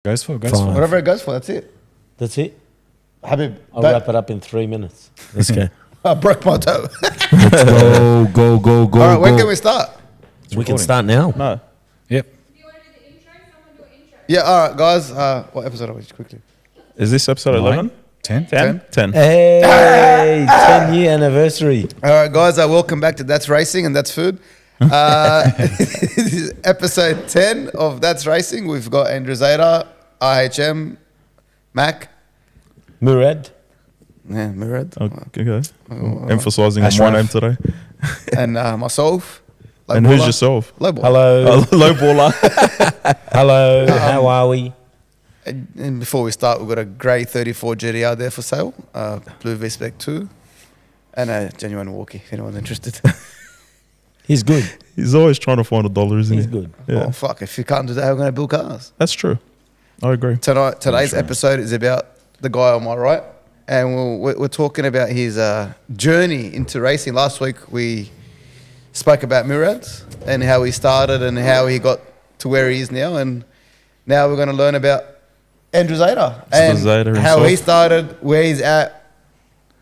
Goes for. Five. Whatever it goes for, that's it. That's it. Habib, I'll wrap it up in 3 minutes. Let's go. I broke my toe. Let's go. All right, when can we start? We can start now. No. Yep. Do you want to do the intro? Someone do an intro. Yeah, all right, guys. What episode are we? Quickly. Is this episode 11? 10. 10? Hey, 10-year anniversary. All right, guys. Welcome back to That's Racing and That's Food. This is episode 10 of That's Racing. We've got Andrew Zeda, IHM, Mac. Murad. Yeah, Murad. Okay. Emphasizing on my name today. And myself. Low And baller. who's yourself? Low baller. Hello. Low baller. Hello. How are we? And before we start, we've got a grey 34 GTR there for sale, blue V-Spec 2, and a genuine walkie, if anyone's interested. He's good. He's always trying to find $1, isn't He's he? good. Yeah. Oh, fuck, if you can't do that, how are we going to build cars? That's true. I agree. Today's episode is about the guy on my right, and we're talking about his journey into racing. Last week, we spoke about Murad and how he started and how he got to where he is now, and now we're going to learn about Andrew Zeda and Zeda how himself. he started, where he's at,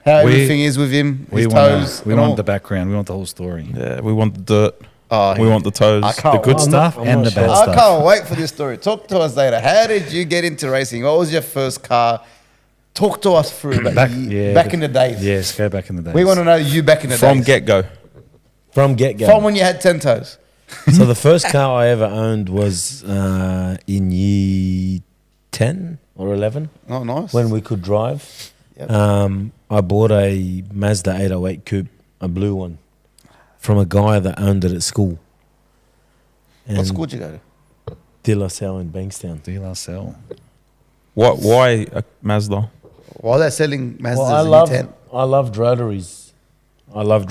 how everything is with him, We his want toes. we and all. want the background. We want the whole story. Yeah, we want the dirt. Oh, We want the toes. I can't The good wait. stuff I'm and not the bad sure. I stuff. can't wait for this story. Talk to us, Zeda. How did you get into racing? What was your first car? Talk to us through back in the days. Yes, go back in the days. We want to know you back in the From days. get-go. From get-go. From when you had 10 toes. So the first car I ever owned was in year 10 or 11 Oh, nice. when we could drive. Yep. I bought a Mazda 808 coupe, a blue one, from a guy that owned it at school. What And school did you go to? De La Salle in Bankstown. Dealer sell. Why a Mazda? Why are they selling Mazdas Well, in 10? I loved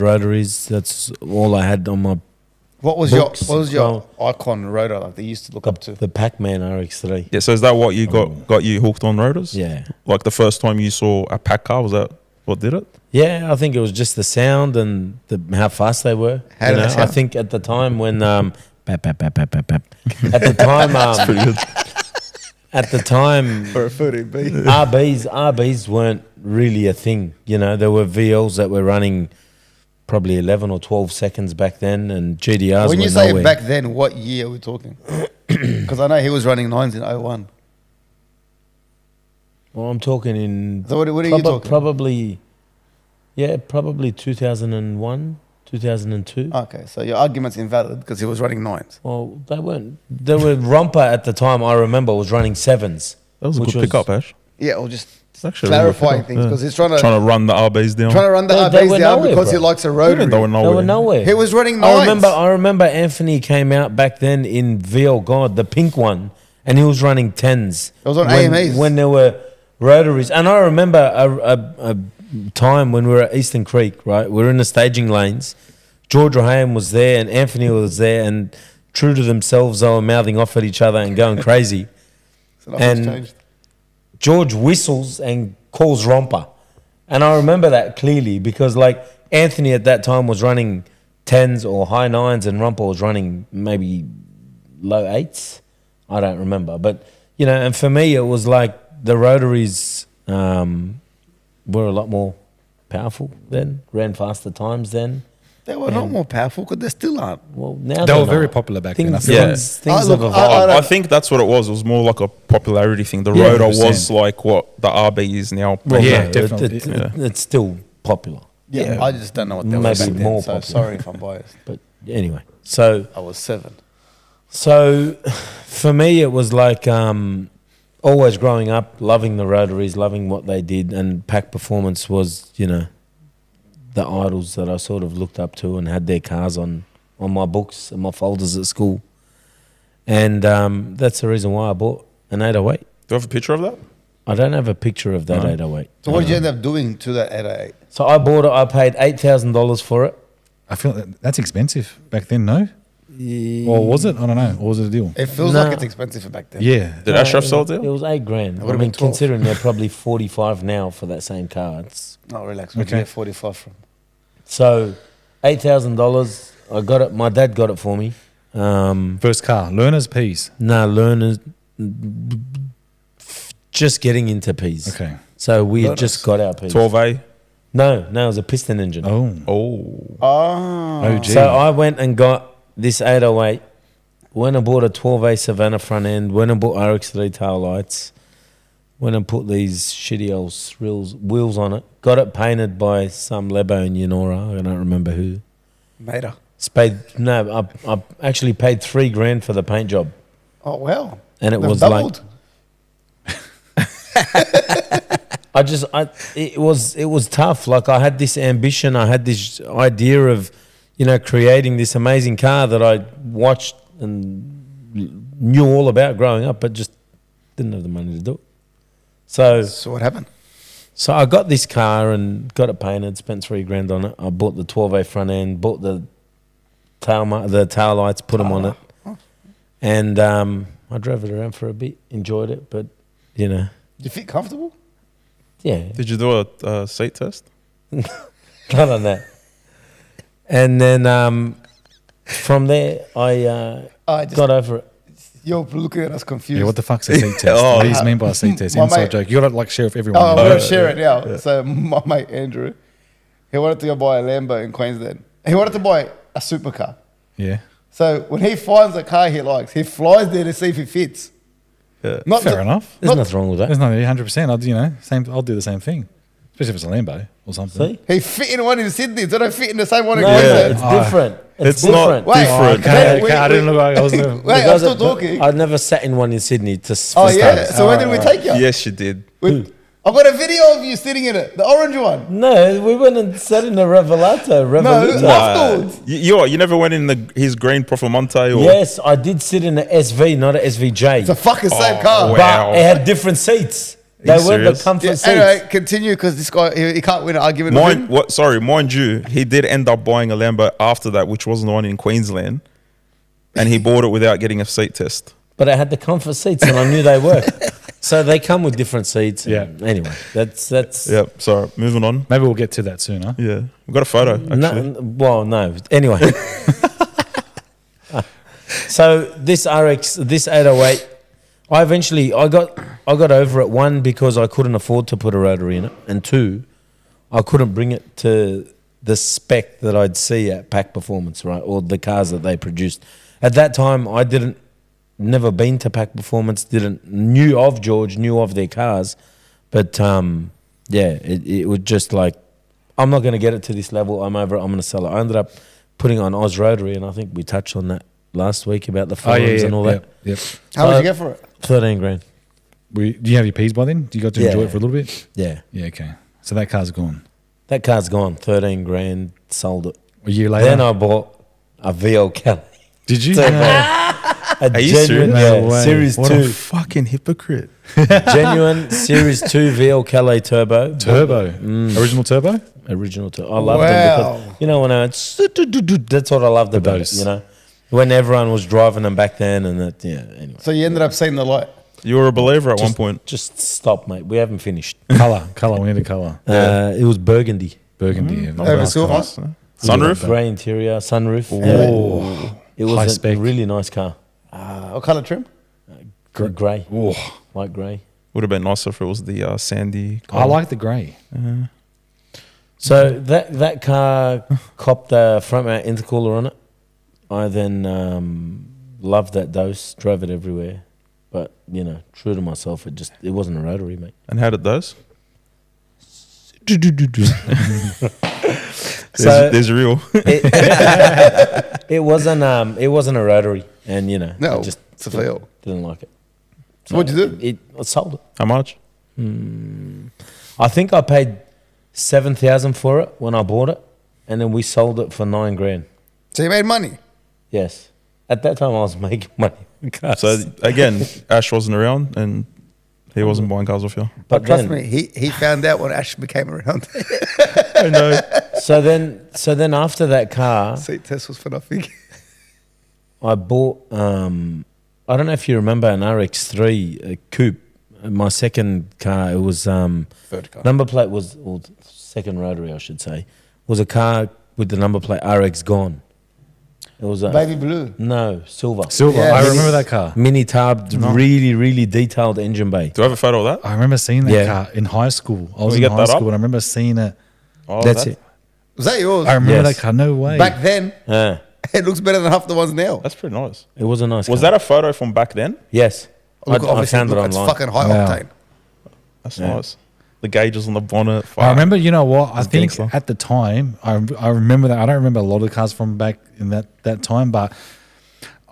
rotaries. That's all I had on my What was books, your icon rotor like they used to look up to? the Pac-Man RX-3. Yeah, so is that what you got you hooked on rotors? Yeah. Like the first time you saw a pack car, was that what did it? Yeah, I think it was just the sound and how fast they were. How You did know, they sound? I think at the time when bap, bap, bap, bap, bap, bap. At the time Pretty good. at the time For a 30B. RBs weren't really a thing. You know, there were VLs that were running probably 11 or 12 seconds back then, and GDRs When were you say nowhere. back then, what year are we talking? Because I know he was running 9s in 01. Well, I'm talking in So what are you talking? probably 2001, 2002. Okay, so your argument's invalid because he was running 9s. Well, they weren't. They were Romper at the time. I remember was running 7s. That was a Which good pickup, Ash. Yeah, or just It's actually a really good clarifying pickup, things yeah. because he's trying to Trying to run the RBs down. run the They RBs were down nowhere, because he bro. likes a They rotary. were nowhere. They were nowhere. He was running 9s. I remember Anthony came out back then in VL God, the pink one, and he was running 10s. It was on when, AMAs. when there were rotaries. And I remember a time when we were at Eastern Creek, right? We were in the staging lanes. George Raham was there and Anthony was there, and true to themselves, they were mouthing off at each other and going crazy. So nothing's and- changed. George whistles and calls Romper. And I remember that clearly because like Anthony at that time was running 10s or high 9s and Romper was running maybe low 8s. I don't remember. But, you know, and for me it was like the rotaries were a lot more powerful then, ran faster times then. They were not more powerful because they still aren't. Well, now They they're were very not. popular back then. I Things, feel. Yeah. things Look, have evolved. I think that's what it was. It was more like a popularity thing. The Yeah, rotor 100%. was like what the RB is now. Well, Yeah, no, definitely. It's still popular. Yeah, I just don't know what they were Maybe back then. more So popular. sorry if I'm biased. But anyway, so... I was 7. So, for me, it was like always growing up, loving the rotaries, loving what they did, and Pack Performance was, you know, the idols that I sort of looked up to and had their cars on my books and my folders at school. And that's the reason why I bought an 808. Do you have a picture of that? I don't have a picture of that No. 808. So what did you end up doing to that 808? So I bought it, I paid $8,000 for it. I feel that's expensive back then. No, or was it? I don't know. Or was it a deal? It feels Nah. like it's expensive for back then. Yeah. Did Ashraf sell it It there? was $8,000. I would've mean, been 12. considering they're probably 45 now for that same car, it's... No, relax. Where'd you Okay. get 45 from? So, $8,000. I got it. My dad got it for me. First car, learner's piece. Learners just getting into Ps. Okay. So we had Nice. just got our Ps. 12A. No, it was a piston engine. Oh. Oh. Oh. OG. So I went and got this 808. Went and bought a 12A Savannah front end. Went and bought RX3 tail lights. Went and put these shitty old wheels on it. Got it painted by some Lebo in Yunora. I don't remember who. Mater. I actually paid $3,000 for the paint job, Oh, wow. and it They've was doubled. it was tough. Like I had this ambition, I had this idea of, creating this amazing car that I watched and knew all about growing up, but just didn't have the money to do it. So what happened? So I got this car and got it painted, spent $3,000 on it. I bought the 12A front end, bought the tail lights, put them on it, and I drove it around for a bit, enjoyed it, but Did you feel comfortable? yeah, Did you do a seat test? not on that. And then from there, I got over it. You're looking at us confused. Yeah, what the fuck's a seat test? What do you mean by a seat test? My Inside mate- joke. You gotta share with everyone. Oh, I'm going to share it now. So my mate Andrew, he wanted to go buy a Lambo in Queensland. He wanted to buy a supercar. Yeah. So when he finds a car he likes, he flies there to see if it fits. Yeah. Not Fair to- enough. There's nothing wrong with that. There's no 100%. I'll do the same thing, especially if it's a Lambo or something. See? He fit in one in Sydney. They don't fit in the same one in No, Queensland. it's different. It's different. not Wait, different. okay. Okay, I didn't look like I was there. Wait, I'm still talking. I've never sat in one in Sydney to. Oh, yeah. So where did we take you? Yes, you did. I've got a video of you sitting in it, the orange one. No, we went and sat in the Revelato. No, afterwards. You never went in his green Profomonte or Yes, I did sit in an SV, not an SVJ. It's a fucking same Oh, car. wow. But it had different seats. Are They you weren't the serious? comfort Yeah, seats. anyway, continue because this guy, he can't win an argument with him. Mind you, he did end up buying a Lambo after that, which wasn't the one in Queensland, and he bought it without getting a seat test. But it had the comfort seats, and I knew they were. So they come with different seats. Yeah. Anyway, that's. Yep. Sorry. Moving on. Maybe we'll get to that soon, huh? Yeah, we got a photo actually. No. Anyway. So this 808, I got over it. One, because I couldn't afford to put a rotary in it, and two, I couldn't bring it to the spec that I'd see at Pack Performance, right, or the cars that they produced. At that time, I never been to Pack Performance, knew of George, knew of their cars, but it was just like, I'm not going to get it to this level. I'm over it. I'm going to sell it. I ended up putting on Oz Rotary, and I think we touched on that last week about the forums and all that. Yep. How much you get for it? 13 grand. Do you have your P's by then? Do you got to enjoy it for a little bit? Yeah. Yeah, okay. So that car's gone. That car's gone. 13 grand. Sold it. A year later? Then I bought a VL Kelly. Did you? Turbo. No. A you genuine, serious? No way. Series What 2. Fucking hypocrite. Genuine Series 2 VL Calais Turbo. Turbo. Original turbo? Original Turbo. I loved them because, when I went, that's what I loved about it, bass. When everyone was driving them back then and that, anyway. So you ended up seeing the light. You were a believer at one point. Just stop, mate. We haven't finished. Colour. We need a colour. It was burgundy. Burgundy. Yeah. Over Nice silver. colour. Nice, huh? Sunroof. Grey interior, sunroof. Oh. It was High a spec. really nice car. What colour trim? Grey. Oh. Light grey. Would have been nicer if it was the sandy. I like the grey. So that car copped a front mount intercooler on it. I then loved that dose, drove it everywhere. But, true to myself, it wasn't a rotary, mate. And how did those? There's a real. It wasn't a rotary, and No, I just it's a fail. didn't like it. So what'd you do? I sold it. How much? I think I paid 7,000 for it when I bought it, and then we sold it for 9 grand. So you made money. Yes, at that time I was making money. So again, Ash wasn't around and he wasn't buying cars off you. But trust then- me, he found out when Ash became around. I know. So then after that car, Seat test was for nothing. I bought. I don't know if you remember an RX3 coupe. My second car. It was Third car. number plate was, or second rotary, I should say, was a car with the number plate RX gone. It was a Baby blue. no silver. Silver. Yeah, I mini- remember that car. Mini tub, really, really detailed engine bay. Do I have a photo of that? I remember seeing that Yeah. car in high school. I was we in get high that school up? and I remember seeing it. Oh, That's that- it. Was that yours? I remember Yes. that car. No way. Back then, It it looks better than half the ones now. That's pretty nice. was a nice Was car. that a photo from back then? Yes. Look, I obviously, found it look, it's online. fucking high Wow. octane. That's nice. The gauges on the bonnet. I remember, you know what? I It's think gangster. at the time, I remember that. I don't remember a lot of the cars from back in that time, but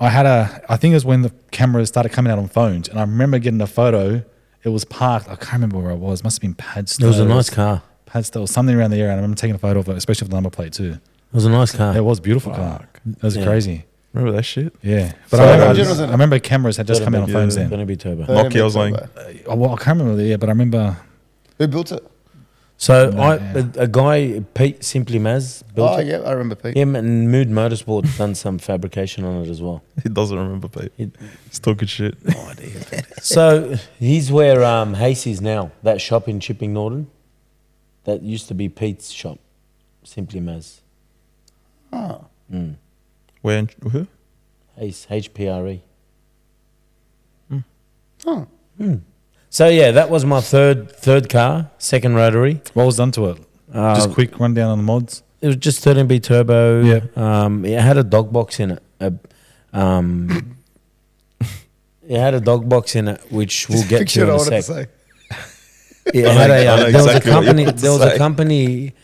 I think it was when the cameras started coming out on phones, and I remember getting a photo. It was parked. I can't remember where it was. Must have been Padstow. It was a nice car. Padstow, something around the area. And I remember taking a photo of it, especially with the number plate too. It was a nice car. It was a beautiful car. It was Yeah. crazy. Remember that shit? Yeah, but So I, remember, engine was in it? I remember cameras had just come out on phones then. Gonna be turbo. Nokia was like, Oh, well, I can't remember the year, but I remember. Who built it? So Yeah. a guy, Pete Simply Maz, built Oh, it. yeah, I remember Pete. Him and Mood Motorsport done some fabrication on it as well. he doesn't remember, Pete. He- He's talking shit. So he's where Hayes is now. That shop in Chipping Norton. That used to be Pete's shop. Simply Maz. Oh. Where? Who? Hayes, HPRE. Oh. So yeah, that was my third car, second rotary. What was done to it? Just quick rundown on the mods. It was just 13B turbo. Yeah. It had a dog box in it. It had a dog box in it, which we'll get Picture to in I a wanted to sec. say. It had a, I know there was exactly a what you're company. about to There was a say. company.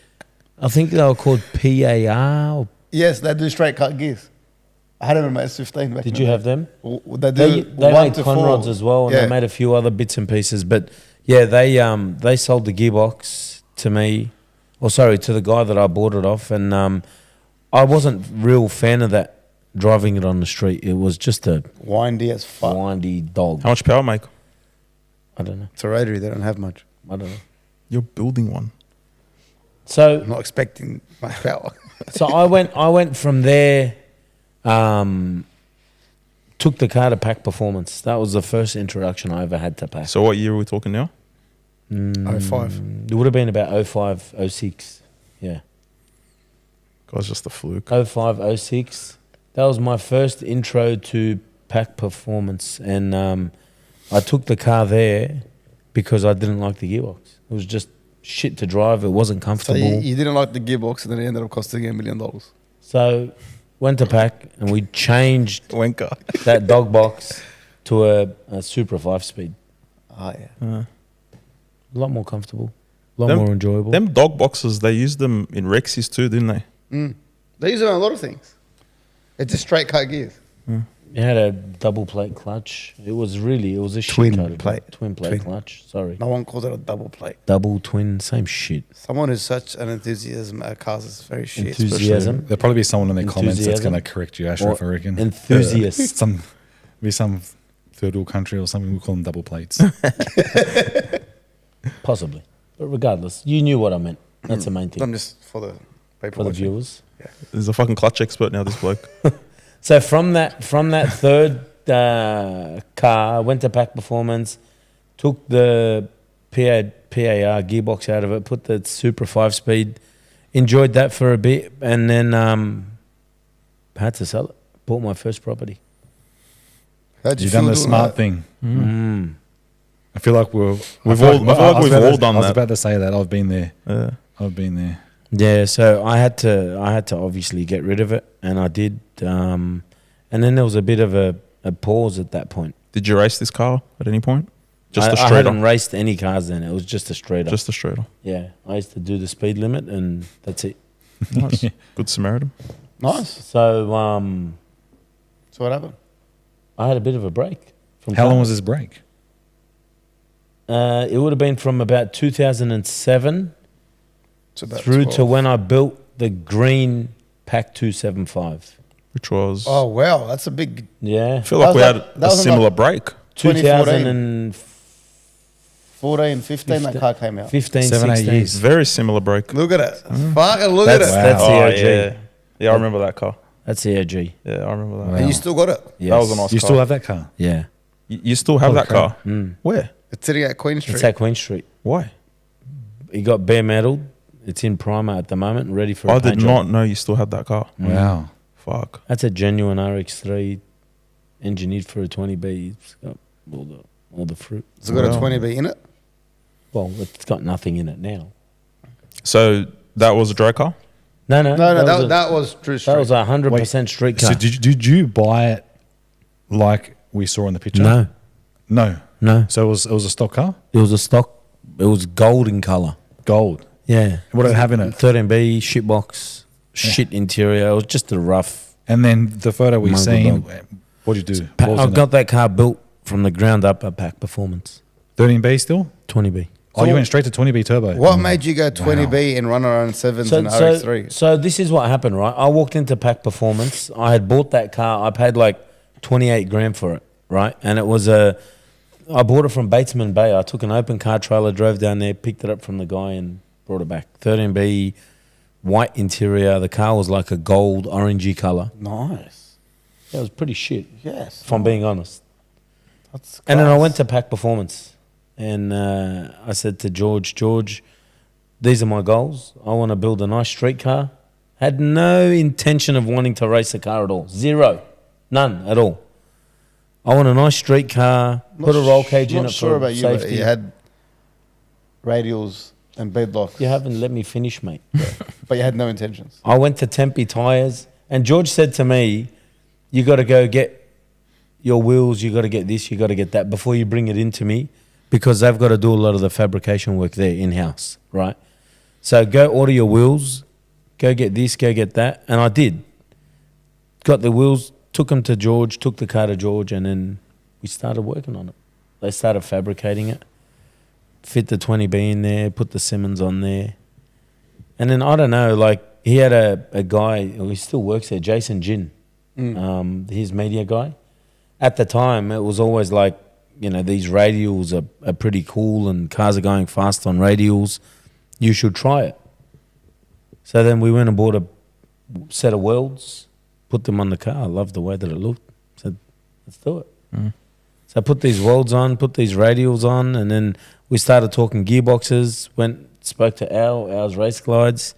I think they were called PAR. Or, Yes, they do straight cut gears. I had them in my S15 back did in you the have them? day. They They do they 1 made to conrods 4. as well, and Yeah. they made a few other bits and pieces. But yeah, they sold the gearbox to me, or sorry, to the guy that I bought it off, and I wasn't real fan of that driving it on the street. It was just a Windy as fuck. windy dog. How much power, make? I don't know. It's a rotary, they don't have much. I don't know. You're building one. So I'm not expecting much power. So I went from there, took the car to Pack Performance. That was the first introduction I ever had to Pack. So what year are we talking now? 05. It would have been about 05, 06. Yeah. Guy's just a fluke. 05, 06. That was my first intro to Pack Performance. And I took the car there because I didn't like the gearbox. It was just shit to drive. It wasn't So comfortable. you didn't like the gearbox and then it ended up costing $1 million. So went to Pack and we changed Wenka. that dog box to a Supra 5-speed. Oh, yeah. A lot more comfortable, a lot Them- more enjoyable. Them dog boxes, they used them in Rexys too, didn't they? They use it on a lot of things. It's just straight cut gears. It had a double plate clutch. It was a shit Twin coated- plate. twin plate Twin. clutch. Sorry, No one calls it a double plate. double twin, same shit. Someone who's such an enthusiasm at cars is very shit. Enthusiasm. There'll probably be someone in the comments that's Enthusiasm. going to correct you, Ashraf, I Or reckon. enthusiast. Some third world country or something. We'll call them double plates. Possibly, but regardless, you knew what I meant. That's the main thing I'm just for the people for the watching. viewers. He's a fucking clutch expert now, this bloke. So from that third car, I went to Pack Performance, took the PAR gearbox out of it, put the Supra 5-speed, enjoyed that for a bit, and then had to sell it. Bought my first property. How'd you You've feel done the doing smart that? thing. I feel like I feel like we've all done I was that. about to say that. I've been there. Yeah. I've been there. Yeah, so I had to obviously get rid of it, and I did. And then there was a bit of a pause at that point. Did you race this car at any point? Just a I straight hadn't on. raced any cars then. It was just a straight up. Just a straight on. Yeah, I used to do the speed limit, and that's it. Nice. Good Samaritan. Nice. So So what happened? I had a bit of a break. From How long cars. was this break? It would have been from about 2007 It's about through 12. to when I built the green Pack 275. Which was... Oh, wow. That's a big... Yeah, I feel like That we was had like- that a was similar like- break. 2015, 14, 15 that car came out. 7, 8 16. years. Very similar break. Look at it. Fucking look at That's, it. that's the Oh, OG. yeah. Yeah, I remember that car. That's the OG. Yeah, I remember that. Wow. And you still got it. Yes. That was a nice You car. still have that car? Yeah. You still have Oh, that crap. car? Where? It's sitting at Queen Street. It's at Queen Street. Why? It got bare metal. It's in primer at the moment, ready for I a paint did job. not know you still had that car. Wow. Fuck. That's a genuine RX3 engineered for a 20B. It's got all the fruit. Has it got a Wow. 20B in it? Well, it's got nothing in it now. So that was a drag car? No, No, that was Drew Street. that was 100% street car. So did you buy it like we saw in the picture? No, No. no. So it was a stock car? It was a stock. It was gold in color. Gold. Yeah. What did it have in it? 13B, shit box, shit interior. It was just a rough. And then the photo we Mongrel seen, dog. what'd you do? What was I in got that car built from the ground up at Pack Performance. it? 13B still? 20B. Oh, you went straight to 20B turbo. What made you go 20B and run around 7s and RX3? So this is what happened, right? I walked into Pack Performance. I had bought that car. I paid like 28 grand for it, right? And it was I bought it from Batesman Bay. I took an open car trailer, drove down there, picked it up from the guy and brought it back. 13B, white interior. The car was like a gold, orangey color. Nice. It was pretty shit, Yes. if I'm being honest. That's And then I class. went to Pack Performance and I said to George, these are my goals. I want to build a nice street car. Had no intention of wanting to race a car at all. Zero. None at all. I want a nice street car, put a roll cage in Not it sure for about you, but safety. you had radials and bedlocks. You haven't let me finish, mate. But you had no intentions. I went to Tempe Tyres and George said to me, you got to go get your wheels, you got to get this, you got to get that before you bring it into me because they've got to do a lot of the fabrication work there in-house, right? So go order your wheels, go get this, go get that. And I did. Got the wheels, took them to George, took the car to George, and then we started working on it. They started fabricating it, fit the 20B in there, put the Simmons on there. And then, I don't know, like he had a guy, he still works there, Jason Gin, his media guy. At the time, it was always like, you know, these radials are pretty cool and cars are going fast on radials. You should try it. So then we went and bought a set of welds, put them on the car. I loved the way that it looked. Said, let's do it. So I put these welds on, put these radials on, and then we started talking gearboxes, spoke to Al's Race Glides.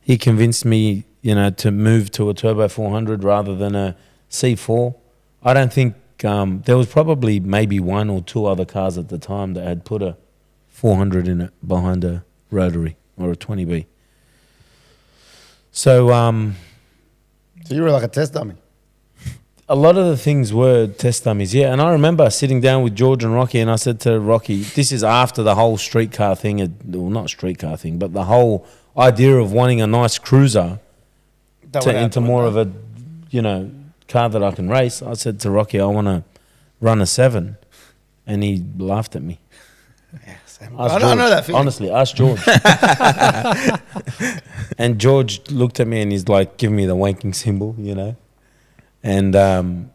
He convinced me, you know, to move to a Turbo 400 rather than a C4. I don't think there was probably maybe one or two other cars at the time that had put a 400 in it behind a rotary or a 20B. So So you were like a test dummy. a lot of the things were test dummies, yeah. And I remember sitting down with George and Rocky, and I said to Rocky, this is after the whole streetcar thing, well, not streetcar thing, but the whole idea of wanting a nice cruiser into more of a, you know, car that I can race. I said to Rocky, I want to run a 7. And he laughed at me. I know that feeling. Honestly, ask George. And George looked at me and he's like, give me the wanking symbol, you know. And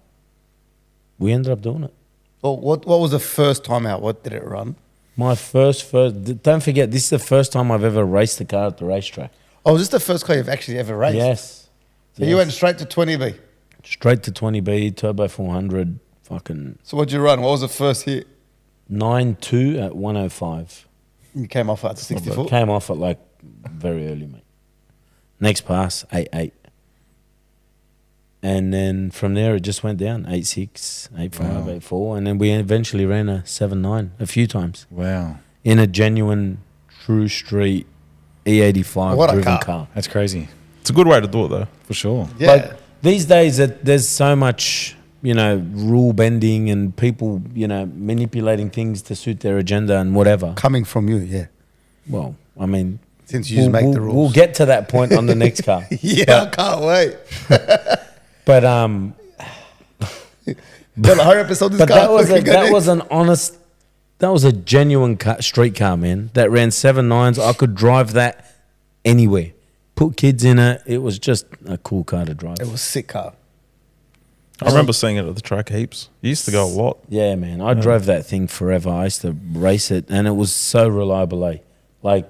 we ended up doing it. Well, what was the first time out? What did it run? My first, don't forget, this is the first time I've ever raced a car at the racetrack. Oh, was this the first car you've actually ever raced? Yes. So you went straight to 20B. Straight to 20B, Turbo 400, fucking So what'd you run? What was the first hit? 9.2 at 105. You came off at 64. Came off at like very early, mate. Next pass, 8.8. And then from there it just went down, 8.6, 8.5, 8.4. And then we eventually ran a 7.9 a few times Wow. in a genuine true street E85 What a driven car. car. That's crazy. It's a good way to do it, though. For sure. Yeah. Like these days, there's so much, you know, rule bending and people, you know, manipulating things to suit their agenda and whatever. Coming from you, yeah. Well, I mean, Since you make the rules. we'll get to that point on the next car. Yeah, I can't wait. But Gotta hurry up and sell this but car. that was an honest, that was a genuine street car, man. That ran 7.9s. I could drive that anywhere. Put kids in it. It was just a cool car to drive. It was a sick car. I remember seeing it at the track heaps. You used to go a lot. Yeah, man. I drove that thing forever. I used to race it, and it was so reliable. Like,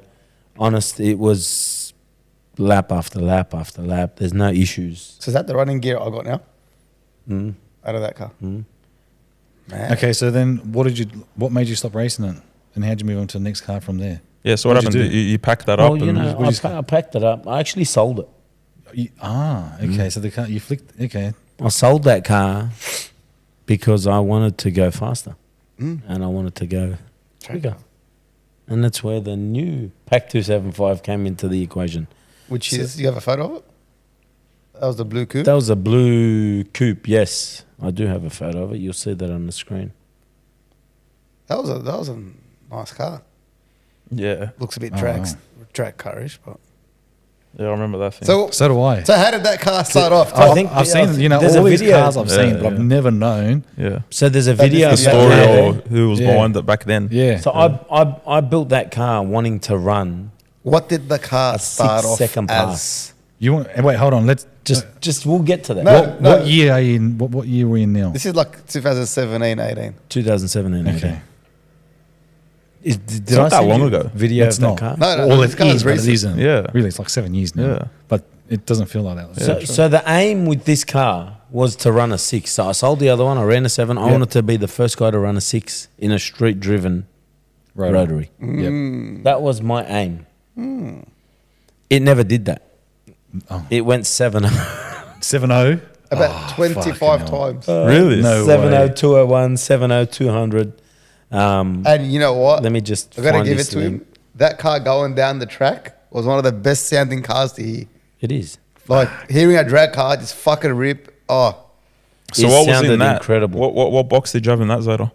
honest, it was lap after lap after lap. There's no issues. So is that the running gear I got now? Out of that car. Man. Okay, so then what made you stop racing it? And how'd you move on to the next car from there? Yeah, so what What'd happened? you do? You packed that Well, up you and know, I packed it up. I actually sold it. Okay. So the car you flicked. Okay. I sold that car because I wanted to go faster and I wanted to go quicker. And that's where the new Pack 275 came into the equation. Which is, you have a photo of it? That was the blue coupe? That was a blue coupe, yes. I do have a photo of it. You'll see that on the screen. That was a nice car. Yeah. Looks a bit Oh, track car-ish, but... Yeah, I remember that thing. So do I. So how did that car start off? I think I've seen there's all a these video. cars I've seen, but I've yeah. never known. yeah. So there's a video. The is of the story that Yeah. or who was Yeah. behind it back then. Yeah. So I built that car wanting to run What did the car a start off 6-second as? pass. You want? Wait, hold on. Let's Just we'll get to that. No. What year are you in? What year are we in now? This is like 2017, 18. 2017. Okay. Did not I that send long you ago. Video It's of that not. car? No, Well, this it car is, but it recent. isn't. Yeah. Really, it's like 7 years now. Yeah. But it doesn't feel like that. So the aim with this car was to run a 6. So I sold the other one. I ran a 7. I Yep. wanted to be the first guy to run a 6 in a street-driven rotary. Yep. That was my aim. It never did that. Oh. It went 7 7-0. About 25 fucking hell. times. Really? No 70 way. 201, 70 200. And you know what? Let me just I got to find give it this to link. him. That car going down the track was one of the best sounding cars to hear. It is. Like hearing a drag car just fucking rip. Oh, So It what was sounded in that? incredible. What box did you have in that, Zeta?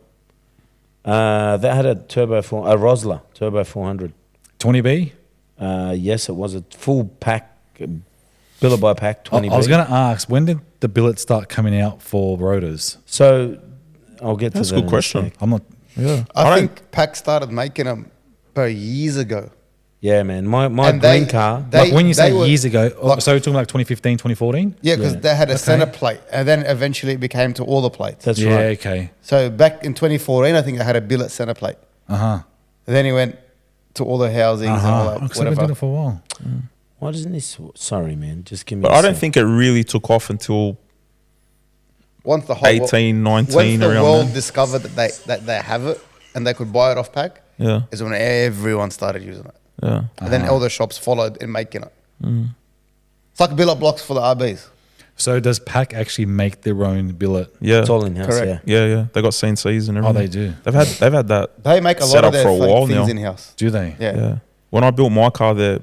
That had a Rosler Turbo 400. 20B. Yes, it was a full pack, billet by pack 20. I was going to ask, when did the billets start coming out for rotors? So I'll get to That's that. a good in question. sec. I'm not. Yeah. I think Pack started making them years ago. Yeah, man. My And green they- car. they- Like when you say were- years ago, like- so you're talking like 2015, 2014? Yeah, because Yeah. they had a Okay. center plate, and then eventually it became to all the plates. That's Yeah, right. okay. So back in 2014, I think I had a billet center plate. Uh-huh. And then he went to all the housings and all that, Because I did whatever. it for a while. Why doesn't this? Sorry, man. Just give me. But a I don't sec. think it really took off until Once the whole 18, 19, once the around world then. discovered that they have it and they could buy it off Pack, Yeah. is when everyone started using it. Yeah. And then all the shops followed in making it. It's like billet blocks for the RBs. So does Pack actually make their own billet? Yeah. It's all in house. Correct. Yeah. Yeah, yeah. They got CNCs and everything. Oh, they do. They've had that. They make a set lot of up their for a while things now. in house. Do they? Yeah. Yeah. When I built my car there,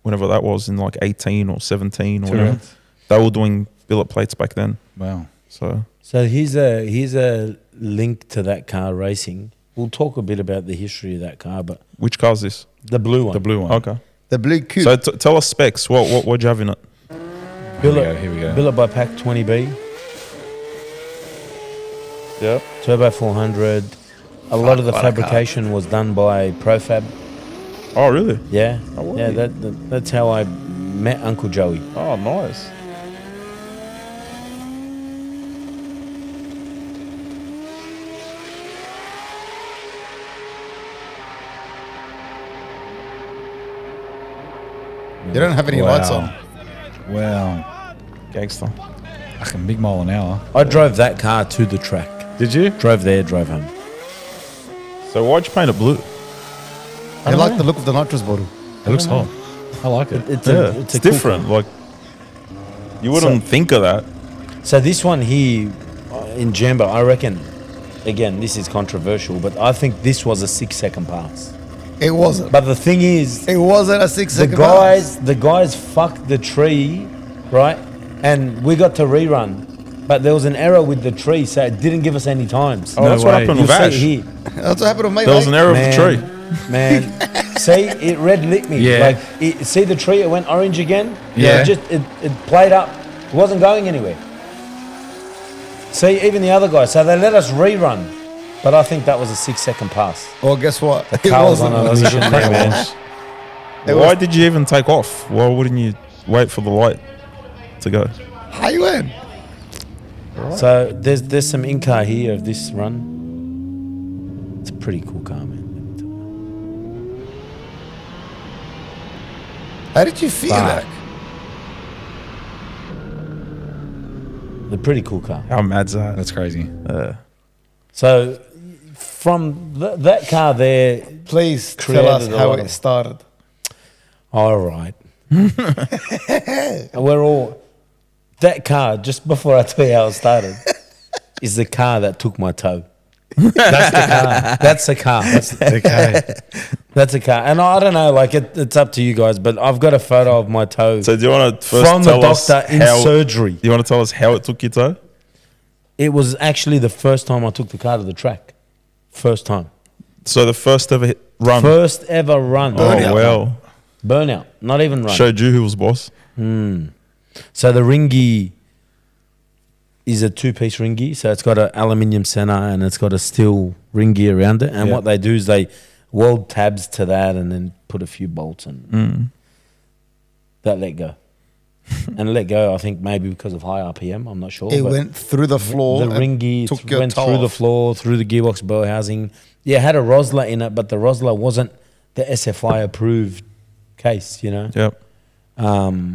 whenever that was in like 18 or 17 or whatever, Correct. they were doing billet plates back then. Wow. So So here's a link to that car racing. We'll talk a bit about the history of that car, but which car is this? the blue one. The blue one. Okay. The blue coupe. So tell us specs. What'd you have in it? Here we go. Billet by pack 20B. Yeah. Turbo 400. A lot of the what a car. fabrication was done by Profab. Oh, really? Yeah. Oh, Yeah, wow. that's how I met Uncle Joey. Oh, nice. You don't have any lights on. Wow. Gangster. Fucking big mile an hour. I drove that car to the track. Did you? Drove there, drove home. So why'd you paint it blue? I like the look of the nitrous bottle. It looks hot. I like it. It's Yeah, it's it's a cool different. Like you wouldn't think of that. So this one here in Jamba, I reckon, again, this is controversial, but I think this was a 6-second pass. It wasn't. But the thing is, It wasn't a 6-second the guys fucked the tree, right? And we got to rerun. But there was an error with the tree, so it didn't give us any times. Oh, No that's what way. happened You'll with see it Ash. here. That's what happened to me, There was mate. an error of the tree. Man, see, it red lit me. Yeah. Like, see the tree? It went orange again. Yeah. It played up. It wasn't going anywhere. See, even the other guys. So they let us rerun, but I think that was a 6-second pass. Well, guess what? It Car was on wasn't. a mission there, man. It Why was- did you even take off? Why wouldn't you wait for the light to go? How you went? So there's some in-car here of this run. It's a pretty cool car, man. Let me tell you. How did you feel Fuck. that? The pretty cool car. How mad's that? That's crazy. So from that car there, Please tell Created us a how lot it of- started. all right. And we're all, that car, just before I tell you how it started, is the car that took my toe. That's the car. That's the car. Okay. That's a car. And I don't know, like it's up to you guys, but I've got a photo of my toe So do you want to first from the tell us doctor in how, surgery. Do you want to tell us how it took your toe? It was actually the first time I took the car to the track. First time. So the first ever run. First ever run. Oh, well. Burnout. Not even run. Showed you who was boss. So the ringy is a two-piece ringy. So it's got an aluminium center and it's got a steel ringy around it. And Yeah. what they do is they weld tabs to that and then put a few bolts and that let go. And let go, I think maybe because of high RPM. I'm not sure. It but went through the floor. the and ringy took your went toe through the off. floor, through the gearbox bell housing. Yeah, it had a Rosler in it, but the Rosler wasn't the SFI approved case, you know. Yep.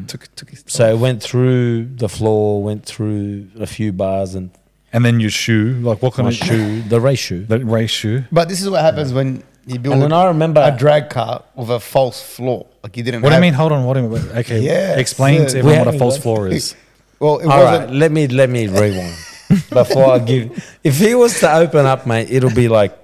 Took his toe So it off. went through the floor, went through a few bars, and And then your shoe, like what kind my of shoe, the race shoe. The race shoe. But this is what happens when you build And then I remember a drag car with a false floor. Like you didn't What do you have- mean? Hold on. What do you mean? Okay. Yes, Explain yes. to everyone We what a false haven't floor is. Well, it All wasn't. right, let me rewind before I give. If he was to open up, mate, it'll be like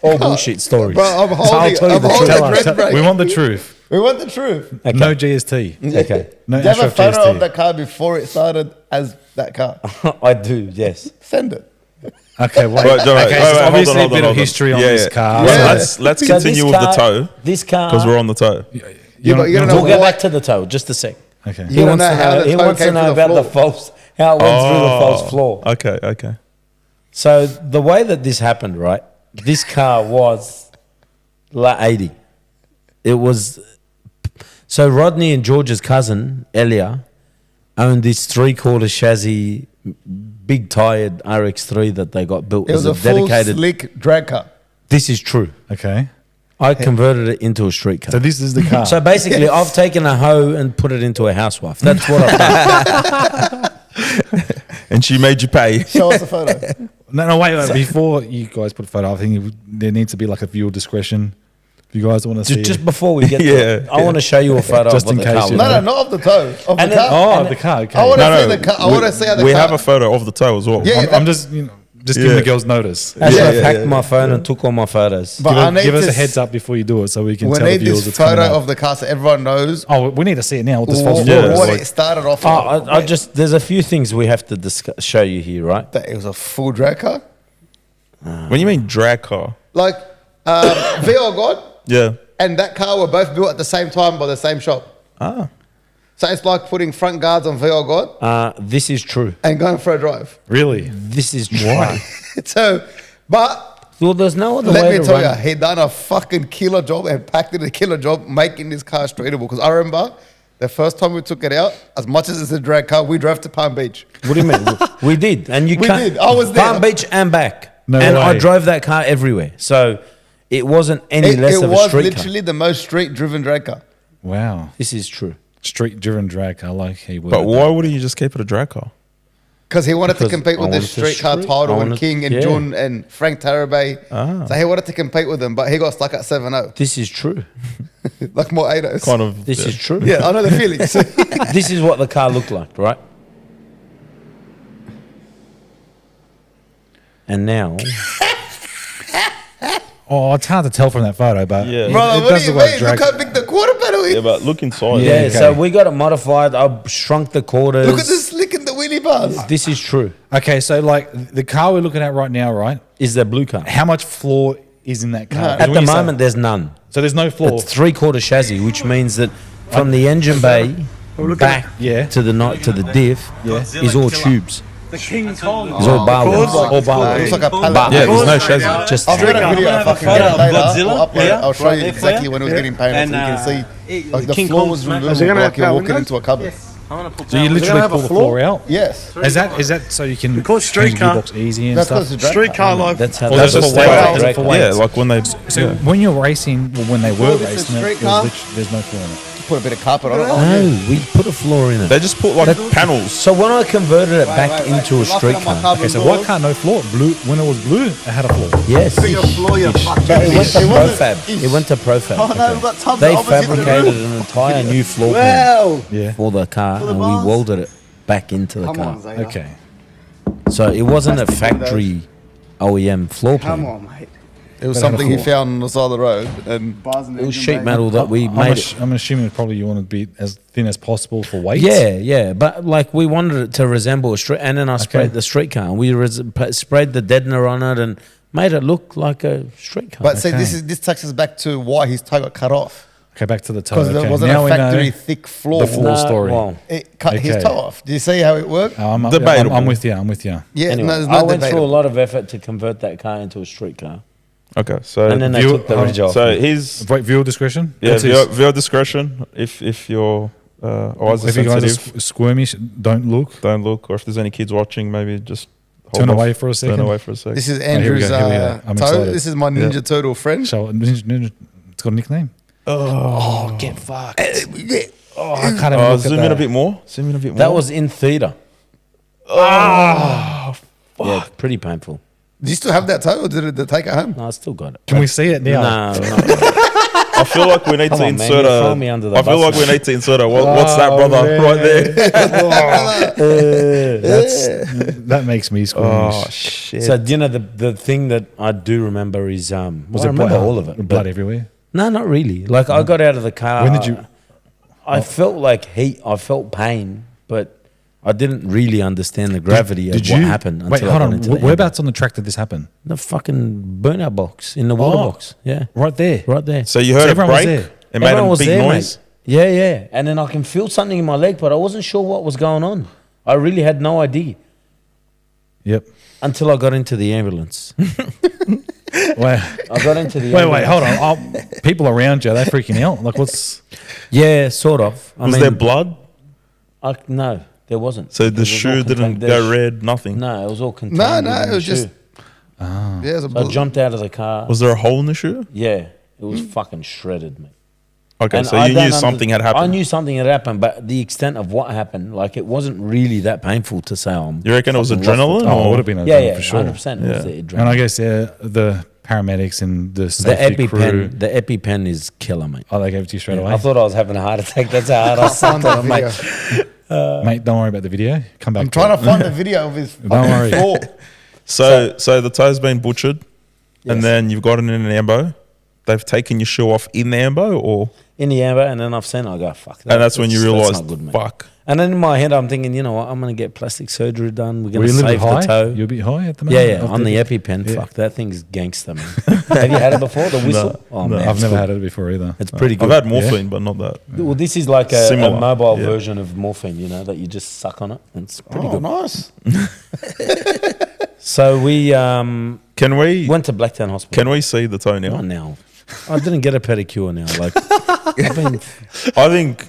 all bullshit stories. Bro, I'm So holding, I'll tell you I'm the holding truth. a dread brake. We want the truth. We want the truth. Okay. No GST. Okay, No Do you have a Ashraf photo GST. of that car before it started as that car? I do. Yes. Send it. Okay. Wait. Wait, okay. wait, so hold on, obviously hold a bit on, of history on Yeah, this yeah. car. Yeah. Let's So continue with the toe This car. because we're on the toe. You Yeah, wanna- but you you don't wanna know We'll talk- get what- back to the toe. Just a sec. Okay. You don't know how the He toe wants to came know through the about the floor. false. How it went through the false floor. Okay. So the way that this happened, right? This car was La 80. It was so Rodney and George's cousin Elia owned this 3/4 chassis, big tired RX3 that they got built It was as a a full dedicated. slick drag car. This is true. Okay. I converted it into a street car. So this is the car. So basically, I've taken a hoe and put it into a housewife. That's what I've done. And she made you pay. Show us the photo. no, wait. Before you guys put a photo, I think there needs to be like a viewer discretion. If you guys want to see. Just before we get to Yeah, it, I want to show you a photo Just of what in the case car you was. No, not of the toe. Of And the then- car. Oh, the car. Okay. I want to No, see the car. I want to see how the we car. have a photo of the toe as well. Yeah, I'm just, giving Yeah. the girls notice. Ashraf Yeah, hacked yeah, my phone and took all my photos. But I need Give us to a heads up before you do it, so we can We tell the need viewers this it's coming photo up. of the car so everyone knows Oh, we need to see it now. What this false what, floor Yeah, is. what like- it started off. Oh, on. I just there's a few things we have to show you here, right? That it was a full drag car. When you mean drag car, Like VR God yeah. and that car were both built at the same time by the same shop. So it's like putting front guards on VR God This is true. and going for a drive. Really? This is true. So, but Well, there's no other let way me to tell run. you, he done a fucking killer job and packed in a killer job making this car streetable. Because I remember the first time we took it out, as much as it's a drag car, we drove to Palm Beach. What do you mean? We did, and you We can't. did. I was there. Palm Beach and back, No and I way. drove that car everywhere. So it wasn't any It, less it of a was street car. literally the most street-driven drag car. Wow. This is true. Street driven drag. I like how you worded But that. why wouldn't you just keep it a drag car? Because he wanted Because to compete I with the wanted to street car street- I title and wanted- King and yeah. Jun and Frank Tarabay. So he wanted to compete with them, but he got stuck at 7-0. This is true. Like more 8-0s. Kind of. This is true. Yeah, I know the feelings. This is what the car looked like, right? And now, Oh, it's hard to tell from that photo, but Yeah. it, Brother, it what does do you look like mean? drag. Look how big the quarter panel is. Yeah, but look inside. yeah, okay. so we got it modified. I shrunk the quarters. Look at the slick and the wheelie bars. This is true. Okay, so like the car we're looking at right now, right? Is the blue car? How much floor is in that car? 'Cause At when the you say- moment, there's none. so there's no floor. It's 3/4 chassis, which means that from the engine bay back Yeah. to the diff is all tubes. The King Kong. It's all bar wheels. All bar It looks like a pallet. Bar Yeah, wheels. there's no chassis. Just I've got a video I'm if gonna I can have a get it photo of later. Godzilla I'll upload it. here, I'll show right you there for exactly you. when it was getting painted And, so you can see. Like the King floor Kong's was man- removed Is it like you're walking into a cupboard. I'm gonna put So you down- literally have a pull the floor? floor out. Yes. Is that so you can Because street change the car- gearbox easy and That's stuff? because it's a drag Street car like That's how Well, that's that's the for way weight. I That's drag for it. weight. Yeah, like when they. So when you're racing, well, when they were Well, this is racing, street it car. was there's no floor in it. put a bit of carpet on it. No, we put a floor in it. They just put like panels. So when I converted it back into a street car, Okay, so white car, no floor. Blue, when it was blue, it had a floor. yes, Bring your floor, you fucking but it went to bitch. profab. It went to profab. Oh no, we've got tubs They opposite the fabricated roof. an entire new floor plan Well, Yeah. for the car, the and we bars. welded it back into the come car. on, Zeta. Okay. So it wasn't a factory OEM floor Come plan. on, mate. It was But had a something he floor. found on the side of the road, and Bars and It was engine sheet bay. metal that we made it. I'm assuming probably you want to be as thin as possible for weight. Yeah, but like we wanted it to resemble a street, and then I sprayed the street car, and we sprayed the deadener on it, and made it look like a street car. but see, Okay. this takes us back to why his toe got cut off Okay, back to the toe. because Okay. there wasn't now a we know factory thick floor. the full story. Well, It cut his Okay. toe off. Do you see how it worked? I'm Debatable. I'm with you. I'm with you. Yeah, anyway, no, there's I no went debate. through a lot of effort to convert that car into a street car, Okay, so and then they view- took the ridge off. so his Wait, viewer discretion. yeah What's his- viewer discretion. If your eyes are if you guys sensitive, are squirmish, don't look. don't look. Or if there's any kids watching, maybe just hold Turn off. away for a second. Turn away for a second. This is here we Andrew's go, here we go. I'm toe. excited. This is my Ninja Turtle friend. So it's got a nickname. Oh, get fucked. Oh, I can't even look Zoom at in that. a bit more. Zoom in a bit more. That was in theatre. Oh, yeah, pretty painful. Do you still have that toe, or did it take it home? No, I still got it. Can we see it now? No, no. I feel like we need Come to on, man, insert you're throwing me under the I feel bus like we now. need to insert a what's that, brother? man. Right there. That makes me squirmish. Oh shit. So you know the thing that I do remember is I Was it remember blood? all of it. Blood but- everywhere. No, not really. Like I got out of the car. When did you- I felt like heat. I felt pain, but I didn't really understand the gravity of what happened until Wait, I hold got on. into the Whereabouts on the track did this happen? the fucking burnout box in the water Oh. box. Yeah, Right there. right there. So you heard a everyone was break. there. It made Everyone a was big there, noise. mate. Yeah, yeah. And then I can feel something in my leg, but I wasn't sure what was going on. I really had no idea Yep. until I got into the ambulance. Wait, I got into the wait, hold on. People around you, they're freaking out. Like, what's? Yeah, sort of. I Was mean, there blood? No, there wasn't. So the Because it was all shoe didn't contained. go red. Nothing. No, it was all contained. No, within it was the just. shoe. Yeah, it was a So I jumped out of the car. Was there a hole in the shoe? Yeah, it was fucking shredded, mate. Okay, And so I you don't knew something had happened. I knew something had happened, but the extent of what happened, like it wasn't really that painful to say. You reckon it was fucking lost adrenaline? it. Oh, it would have been a Yeah, for sure. 100%. It was the adrenaline. And I guess the paramedics and the The safety crew. EpiPen, the EpiPen is killer, mate. Oh, they gave it to you straight away. I thought I was having a heart attack. That's how hard I sucked on it, mate. Mate, don't worry about the video. Come back. I'm trying to find the video of his Don't worry. fall. So the toe's been butchered, Yes. and then you've got it in an ambo. They've taken your shoe off in the ambo, or In the amber, and then I've seen it, I go, fuck that. and that's when you That's realise, not good, mate. fuck. And then in my head, I'm thinking, you know what? I'm going to get plastic surgery done. We're Were going you to a little save bit the high? toe. You're a bit high at the Yeah, moment. yeah, Of on the EpiPen. Yeah. Fuck, that thing's gangster, man. Have you had it before? The whistle? Oh, man. I've it's never good. had it before either. It's pretty good. I've had morphine, but not that. Well, this is like a Similar, mobile yeah. version of morphine, you know, that you just suck on it. It's pretty Oh, good. nice. So we Can we went to Blacktown Hospital. can we see the toe Not now? now. I didn't get a pedicure now. Like, I've been, I think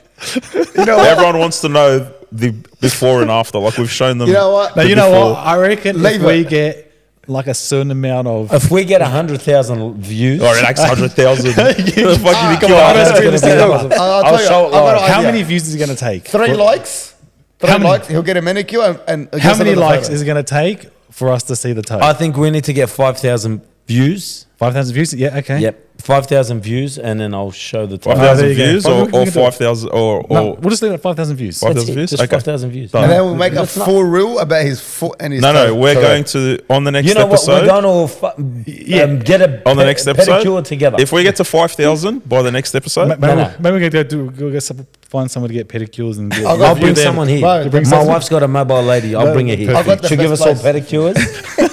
You know what? everyone wants to know the before and after. Like we've shown them. You know what? Now, the you know before. what? I reckon Leave if we it. get like a certain amount of. if we get 100,000 views, Or next 100,000. Come on, that's honestly, gonna be I'll I'll tell you, show it I've got live. an how idea. many views is it going to take? 3 likes. 3 How many? likes. He'll get a manicure and How many likes is it going to take for us to see the toe? I think we need to get 5,000 views. 5,000 views? Yeah, okay. Yep, 5,000 views, and then I'll show the top. 5,000 there you go. views Well, we or can do it. 5,000 or No, we'll just leave it at 5,000 views. 5,000 views? Just Okay. 5,000 views. And then we'll make a That's not- full reel about his foot and his No, toe. we're Correct. going to on the next You know what? episode. We're going to get a on the next episode, pedicure together. If we get to 5,000 by the next episode, Maybe no. maybe we're going to go find someone to get pedicures and get. I'll I'll go bring them. someone here. Bro, bring My someone- wife's got a mobile lady. I'll bring her here. I've got the She'll give us best all pedicures,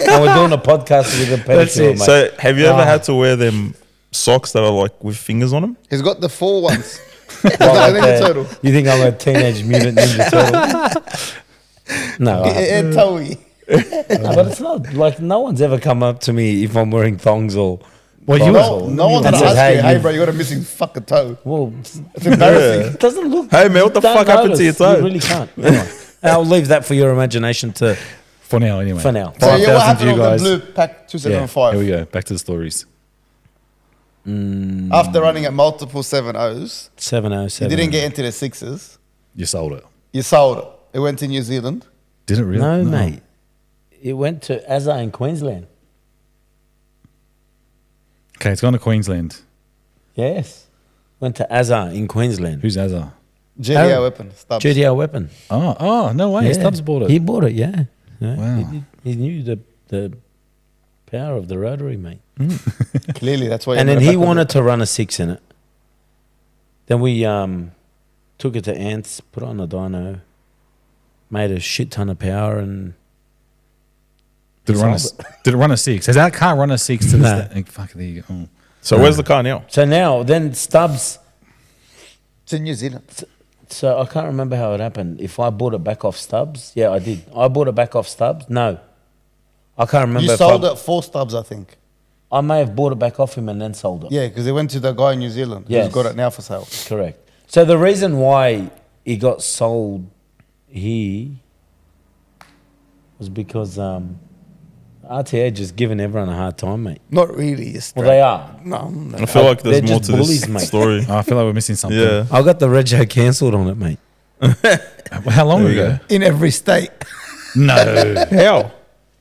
and we're doing a podcast with a That's pedicure, it. mate. so have you ever had to wear them socks that are like with fingers on them? He's got the 4 ones. Well, I like think it's the- turtle. You think I'm a teenage mutant ninja turtle? No, Ed Toey. no, but it's not like no one's ever come up to me if I'm wearing thongs or. Well, you No one's And gonna says, ask you, hey, hey you- bro, you got a missing fucking toe. Well, It's embarrassing. it doesn't look. Hey, man, what the don't fuck happened to your notice. toe? You really can't. Anyway, I'll leave that for your imagination to for now, anyway. for now. So yeah, what 5,000 happened view on the guys. blue pack Yeah, 275? here we go. Back to the stories. After running at multiple 7.0s, 707. you didn't get into the 6s. You sold it. You sold it. It went to New Zealand. Did it really? No, mate. It went to a.k.a. in Queensland. Okay, it's gone to Queensland. Yes. Went to a.k.a. in Queensland. Who's Azar? GDR Oh. weapon. Stubbs. GDR weapon. Oh, no way. Yeah. Stubbs bought it. He bought it, yeah. Yeah, Wow. He knew the power of the rotary, mate. Clearly, that's why. And then he wanted to run a 6 in it. Then we took it to Ants, put it on the dyno, made a shit ton of power, and Did it run a 6? Has that car run a 6 to No. the fuck, there you go. Oh. So where's the car now? so now then Stubbs. It's in New Zealand. So I can't remember how it happened. If I bought it back off Stubbs, yeah, I did. I bought it back off Stubbs. No, I can't remember. You if sold I, it for Stubbs, I think. I may have bought it back off him and then sold it. Yeah, because it went to the guy in New Zealand Yes. who's got it now for sale. Correct. So the reason why it got sold here was because RTA just giving everyone a hard time, mate. Not really. It's Well, they are. No, no. I feel like there's They're more just to bullies, this mate. story. I feel like we're missing something. Yeah. I got the rego cancelled on it, mate. How long There you ago? In every state. No. How?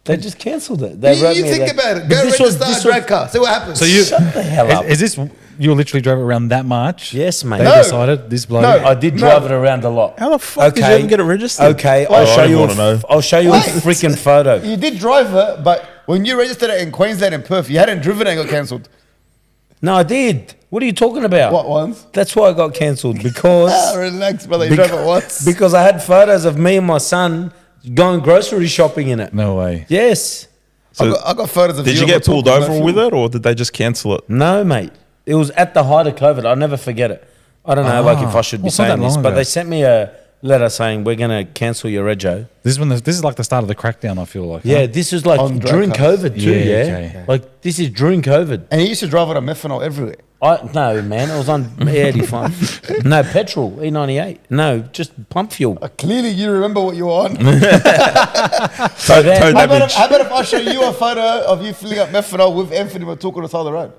They just cancelled it. They You wrote me think that- about it. But Go this register was- a drag car. See what happens. So you Shut the hell up. is this you literally drove it around that much? Yes, mate. They No. decided this bloke. No. I did drive it around a lot. How the fuck did you even get it registered? Okay, Oh, I'll I show don't you. wanna know. I'll show you Wait. a freaking photo. You did drive it, but when you registered it in Queensland and Perth, you hadn't driven it and got cancelled. No, I did. What are you talking about? What ones? That's why I got cancelled because Relax, brother. You drove it once. because I had photos of me and my son going grocery shopping in it. No way. Yes. So I got photos of did you and get we're pulled talking over about with fuel. it, or did they just cancel it? No, mate. It was at the height of COVID. I'll never forget it. I don't know, like if I should be well, it's not saying that this, long but ago. they sent me a letter saying we're going to cancel your rego. This is like the start of the crackdown. I feel like. Yeah, huh? this is like On drug during cars. COVID too. Yeah, Yeah, okay. like this is during COVID. And he used to drive it on methanol everywhere. No, man, it was on E85. No petrol, E98. No, just pump fuel. Clearly, you remember what you were on. So then, Toad How about, damage. how about if I show you a photo of you filling up methanol with Anthony Matuka on the side of the road?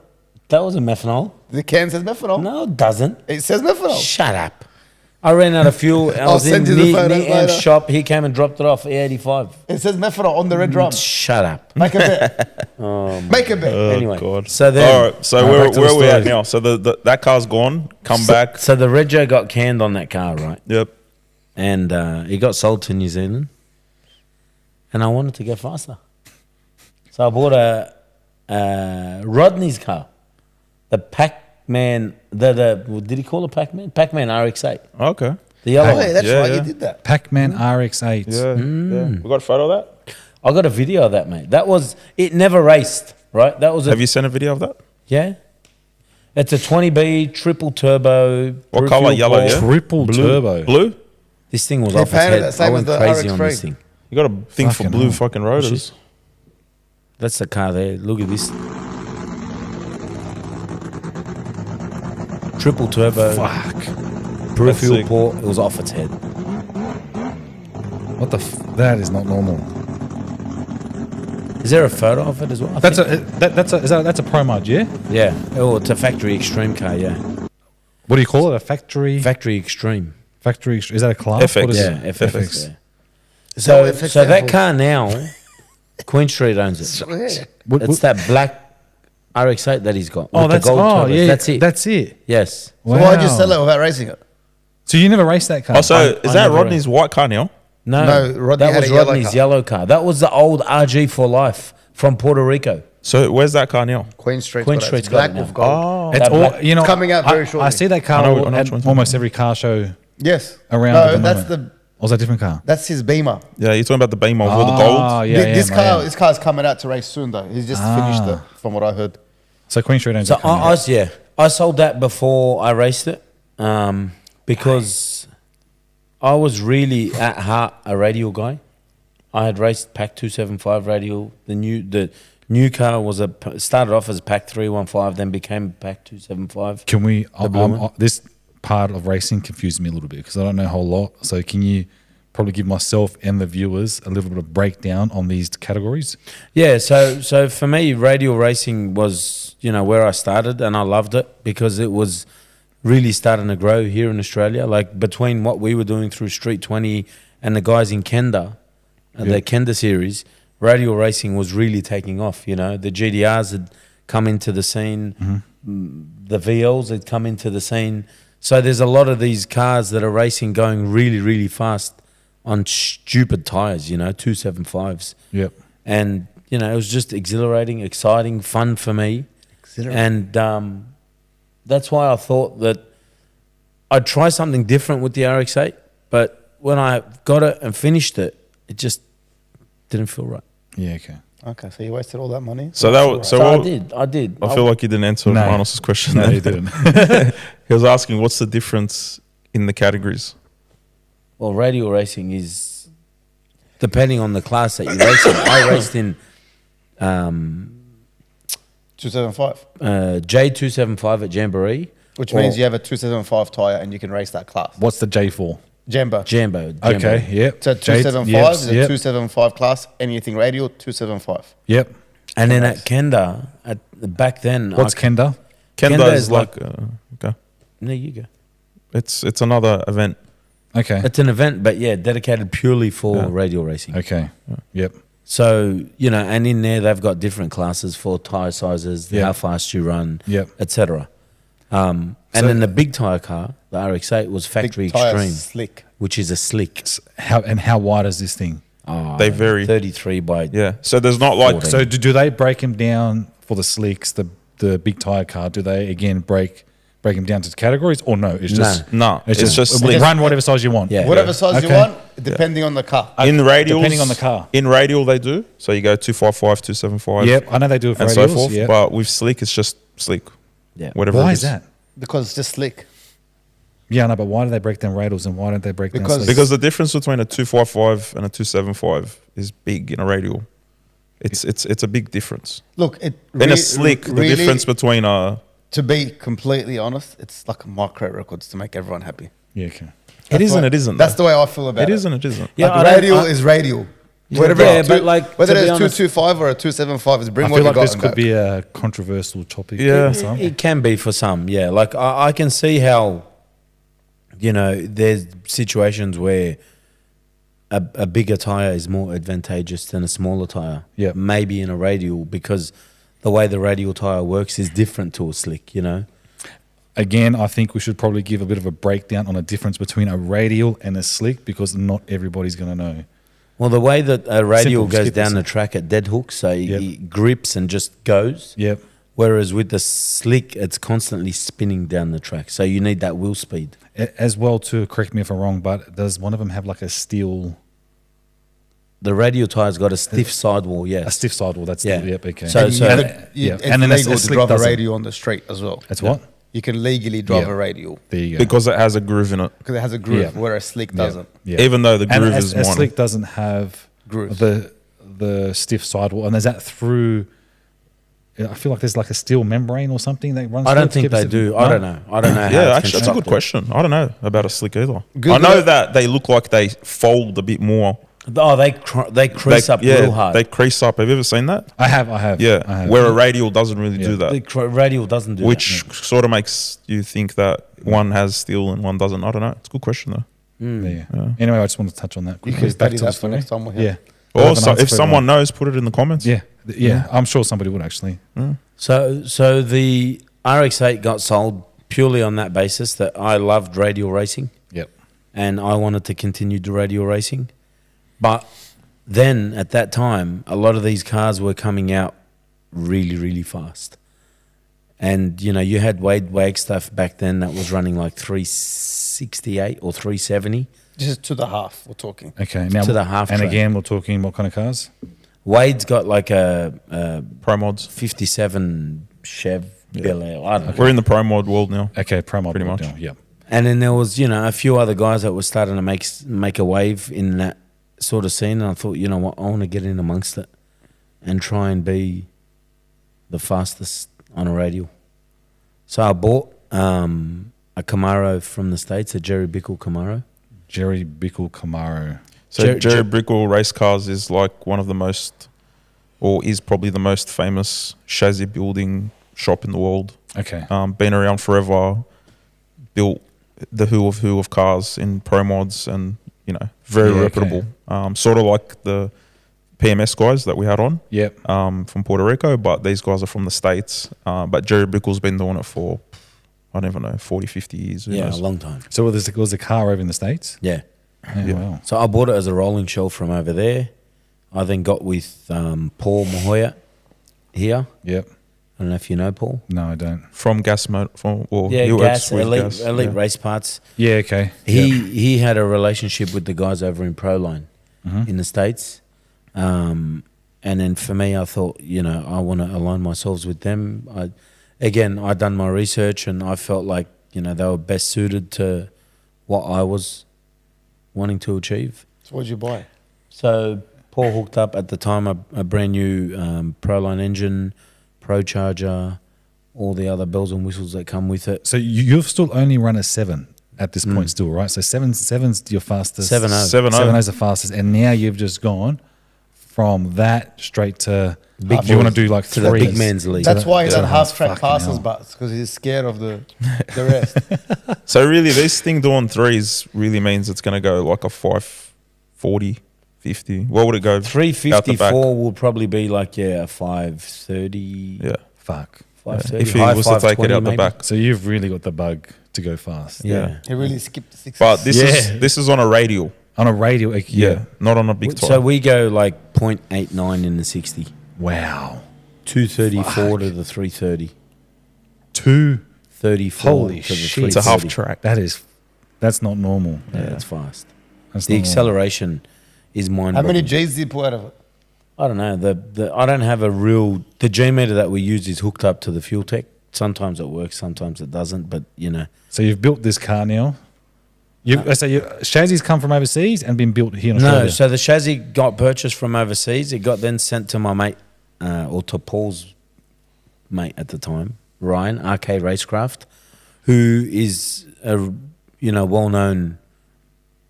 that was a methanol. The can says methanol. No, it doesn't. It says methanol. Shut up. I ran out of fuel. I I'll was in send you the near photos Amp's later. shop. He came and dropped it off E85. It says methanol on the red drum. Shut up. Make a bet. Make a bet. Anyway, God. so then, All right. So back to where the are we at story. now? So that car's gone. Come back. so the rego got canned on that car, right? Yep. And it got sold to New Zealand. And I wanted to go faster, so I bought a Rodney's car, the Pac-Man. The did he call it Pac-Man? Pac-Man RX-8, Okay. the yellow Oh, one. yeah, that's Yeah, right. yeah. You did that. Pac-Man RX-8. Yeah. Yeah. We got a photo of that. I got a video of that, mate. That was it. Never raced, right? That was a Have you sent a video of that? yeah. It's a 20B triple turbo. What blue colour? fuel Yellow, port. yeah? Triple turbo. Blue. This thing was They off its painted head. it same I as went the crazy on RX3. this thing. You got a thing for Fucking blue hell. fucking rotors. That's the car there. Look at this. Triple turbo. Fuck. Blue That's fuel sick. port. It was off its head. What the? That is not normal. Is there a photo of it as well? I That's think- that's a Pro Mod, yeah. yeah. Oh, it's a factory extreme car. Yeah, What do you call it? A factory? factory extreme. Factory? Is that a class? FX. What is Yeah, it? FX. Yeah. Is So, that what FX so that stands car now, Queen Street owns it. for? Yeah. What- It's that black RX-8 that he's got. Oh, with that's the gold turbos. yeah. That's it. That's it. yes. So why'd you sell it without racing it? So you never raced that car? Oh, so I is that never- Rodney's white car now? No, No, Rodney that had was a yellow Rodney's car. yellow car. That was the old RG for life from Puerto Rico. So where's that car now? Queen Street's Queen got it. Street's It's got black it now. with gold. It's That all black- you know. Coming out very I shortly. see that car I know which one's talking almost every car show Yes. around. No, at the that's moment. the Or was that a different car? that's his Beamer. Yeah, you're talking about the beam of all the gold. Oh, yeah, this yeah, car, man. this car's coming out to race soon though. He's just finished it, from what I heard. So Queen Street owns So that car. I sold that before I raced it because I was really at heart a radial guy. I had raced Pack 275 radial. The new car was started off as Pack 315, then became Pack 275. Can we? blue one? This part of racing confuses me a little bit because I don't know a whole lot. So can you probably give myself and the viewers a little bit of breakdown on these categories. Yeah, so for me, radial racing was, where I started, and I loved it because it was really starting to grow here in Australia. Like between what we were doing through Street 20 and the guys in Kenda, the Kenda series, radial racing was really taking off. The GDRs had come into the scene, the VLs had come into the scene. So there's a lot of these cars that are racing going really, really fast on stupid tires, 275s. Yep. And, it was just exhilarating, exciting, fun for me. And that's why I thought that I'd try something different with the RX-8. But when I got it and finished it, it just didn't feel right. Yeah, okay. Okay, so you wasted all that money. So that was So I did. I feel like you didn't answer No. Manos' question. No, then. you didn't. He was asking what's the difference in the categories. Well, radial racing is depending on the class that you race in. I raced in 275, J275 at Jamboree. which means you have a 275 tire and you can race that class. What's the J for? Jambo. Jambo. Okay, yep. So 275 Yep, is a yep, 275 class. Anything radial, 275. Yep. And then at Kenda, back then, What's Kenda? Kenda Kenda is is like okay. there you go. It's another event. Okay. It's an event, but dedicated purely for Yeah. radial racing. Okay. Yep. So, and in there they've got different classes for tire sizes, Yeah. how fast you run, Yep. etc. And So- then the big tire car, the RX-8, was factory Big tires, extreme, slick. which is a slick. How wide is this thing? They vary. 33 by Yeah. So there's not like 14. So do they break them down for the slicks, the big tire car? Do they again break them down to categories, or no? It's just no. It's just slick. run whatever size you want. Yeah. Whatever size you Okay. want, depending on the car. in radials, depending on the car. In radial, they do. So you go 255, 275, Yep. I know they do it for and radials. so forth. Yep. But with slick, it's just slick. Yeah. Whatever. Why it is that? Because it's just slick. Yeah, I know, but why do they break down radials and why don't they break down Because- slicks? Because the difference between a 255 and a 275 is big in a radial. It's a big difference. Look, In a slick, the really, difference between a to be completely honest, it's like a micro records to make everyone happy. yeah, okay. it isn't. why- It isn't. That's the way I feel about it. It isn't. It isn't. Yeah, Like I don't- radial I- is radial. Yeah, Whatever yeah, it's but like, whether to be it's honest- 225 or a 275 is bring I what feel you like got this and could go. be a controversial topic. Yeah. for some. It can be for some, yeah. Like I can see how, there's situations where a bigger tire is more advantageous than a smaller tire. Yeah. Maybe in a radial because the way the radial tire works is different to a slick. Again, I think we should probably give a bit of a breakdown on the difference between a radial and a slick because not everybody's going to know. Well, the way that a radial Simple, goes skip down this. the track at dead hook, so Yep. it grips and just goes. Yep. Whereas with the slick, it's constantly spinning down the track. So you need that wheel speed. As well, too, correct me if I'm wrong, but does one of them have like a steel, The radial tire's got a stiff sidewall, yes. a stiff sidewall? That's Yeah. yep, okay. So- It's legal to drive a radial on the street as well. That's what? You can legally drive Yeah. a radial There you go. Because it has a groove in it. because it has a groove, Yeah. where a slick Yeah. doesn't. Yeah. Even though the And groove a is minor. slick doesn't have Groove. the stiff sidewall, and is that through? I feel like there's like a steel membrane or something that runs. I through don't it to think keep they it- do. No? I don't know. I don't know how Yeah, it's actually, that's a good constructed. question. I don't know about a slick either. Google I know it. that they look like they fold a bit more. Oh, they crease up real hard. They crease up. Have you ever seen that? I have. Yeah, I have. where a radial doesn't really Yeah. do that, Radial doesn't do which sort of makes you think that one has steel and one doesn't. I don't know. It's a good question though. Yeah. Anyway, I just wanted to touch on that. You quickly. can study to the that for story. next time we're here. Yeah. Or Have an so, answer if for someone everyone. knows, put it in the comments. Yeah. I'm sure somebody would actually. that. So the RX-8 got sold purely on that basis that I loved radial racing Yep. and I wanted to continue to radial racing. But then at that time, a lot of these cars were coming out really, really fast. And, you had Wade Wagstaff back then that was running like 368 or 370. Just to the half, we're talking. Okay. Now To the half And track. again, we're talking what kind of cars? Wade's got like a Pro mods. 57 Chev Bel Air. I don't know. We're in the pro mod world now. Okay, promo. Pretty much. Yeah. And then there was, a few other guys that were starting to make a wave in that sort of scene. And I thought, you know what, I want to get in amongst it and try and be the fastest on a radial. So I bought a Camaro from the States, a Jerry Bickle Camaro. Jerry Bickle Camaro. So Jerry Brickell Race Cars is like one of the most, or is probably the most famous chassis building shop in the world. Okay. Been around forever, built the who of cars in pro mods, and very Yeah, reputable. Sort of like the PMS guys that we had on. Yep. From Puerto Rico, but these guys are from the States. But Jerry Bickell's been doing it for, I don't even know, 40, 50 years. Who Yeah, knows? a long time. So was the car over in the States? Yeah. Yeah. Wow. So I bought it as a rolling shell from over there. I then got with Paul Mahoya here. Yep. I don't know if you know Paul. No, I don't. From Gas Motor. Yeah, he works gas, with elite, Gas, elite yeah. race parts. Yeah. Okay. He had a relationship with the guys over in Proline in the States. And then for me, I thought, I want to align myself with them. I'd done my research and I felt like, they were best suited to what I was wanting to achieve. So what did you buy? So Paul hooked up at the time a brand new Proline engine, Pro Charger, all the other bells and whistles that come with it. So you've still only run a 7 at this point still, right? So seven's your fastest. 7.0. 7.0. is the fastest. And now you've just gone from that straight to Big do you want to boys, do like to the 3? big man's league. That's why he Yeah. done half track Fucking passes, hell. but because he's scared of the rest. So really, this thing doing threes really means it's going to go like a 540, 50. What would it go? out the back? 354 will probably be like, a 530. Yeah. Fuck. 530. If he high was to take it 520 out the maybe. back. So you've really got the bug to go fast. Yeah. He really skipped the 6. But this Yeah. this is on a radial. On a radio, yeah. Not on a big tire. So we go like 0.89 in the 60. Wow. 234 to the 330. 234 Holy to the shit. it's a half 330. track. That's not normal. Yeah, it's fast. That's The not normal. acceleration is mind How many boggling. G's did you pull out of it? I don't know. I don't have a real. The G meter that we use is hooked up to the fuel tech. Sometimes it works, sometimes it doesn't. But So you've built this car now. So your chassis come from overseas and been built here in no. Australia. So the chassis got purchased from overseas. It got then sent to my mate, or to Paul's mate at the time, Ryan, a.k.a. Racecraft, who is a well-known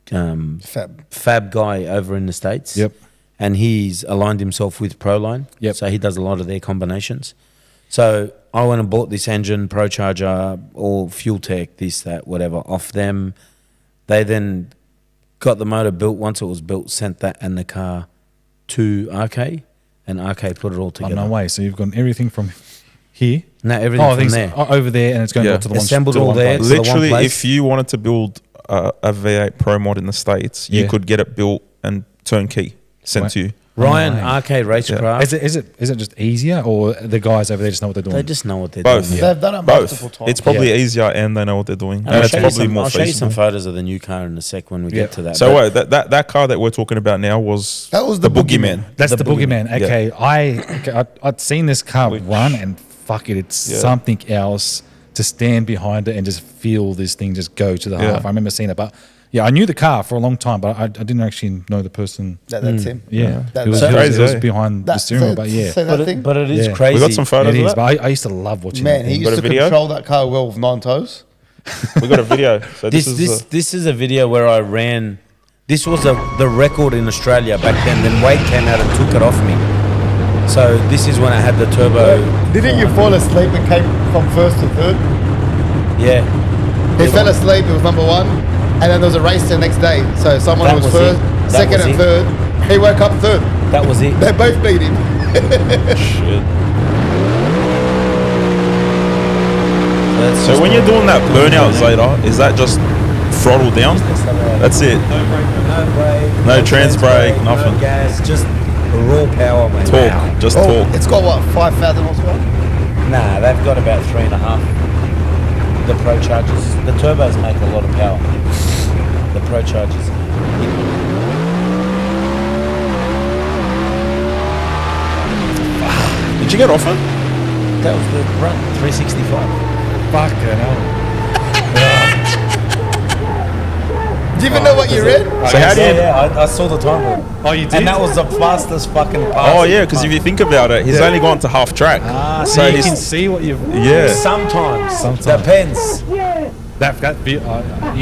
fab guy over in the States. Yep. And he's aligned himself with Proline. Yep. So he does a lot of their combinations. So I went and bought this engine, Pro Charger, all fuel tech, this, that, whatever, off them. They then got the motor built. Once it was built, sent that and the car to RK, and RK put it all Oh, together. no way. So you've got everything from here. No, everything from things there. over there, and it's going Yeah. to the one Assembled to the all one there. place. To the one Literally, place. if you wanted to build a V8 Pro mod in the States, you Yeah. could get it built and turnkey sent Right. to you. Ryan, Oh, my. RK Racecraft, Is it just easier, or the guys over there just know what they're doing? they just know what they're Both. doing. They've done it Both. multiple times. It's probably Yeah. easier and they know what they're doing. And And I'll it's show you probably some- more I'll show you some feasible. photos of the new car in a sec when we Yeah. get to that. So But wait, that car that we're talking about now was That was the Boogeyman. That's the, The boogeyman. Boogeyman. Okay, I'd seen this car run, and fuck it, it's Yeah. something else to stand behind it and just feel this thing just go to the Yeah. half. I remember seeing it, but yeah, I knew the car for a long time, but I didn't actually know the person. That's him. Yeah, That- it was, that's it was, crazy, it was eh? behind the steering wheel, but yeah, Say that thing. but it is Yeah. crazy. We got some photos it of is. that. But I used to love watching Man, that he thing. used Got to a video? control that car well with 9 toes. We got a video. So This is a video where I ran. This was the record in Australia back then. Then Wade came out and took it off me. So this is when I had the turbo. Didn't you fall asleep and came from first to third? Yeah, He fell asleep, it was number 1. And then there was a race the next day. So someone That was was first, it. That second was and it. third. He woke up third. that was it. They both beat him. shit. That's So just when you're doing that burnout, Zeta, is that just throttle down? That's it. No trans brake, nothing. No gas, just raw power, man. Talk, just Oh, talk. it's got what, 5,000 horsepower? Nah, they've got about 3.5. The Pro Chargers, the turbos make a lot of power. The Pro Chargers. Did you get off it? That was the run, 365. Fucking hell. Do you even know what you read? So how do you? Yeah, I saw the time. Oh, you did? And that was the fastest fucking pass. Oh yeah, because if you think about it, he's only gone to half track. So you he's- can see what you've. Yeah. Sometimes. Sometimes. Depends. You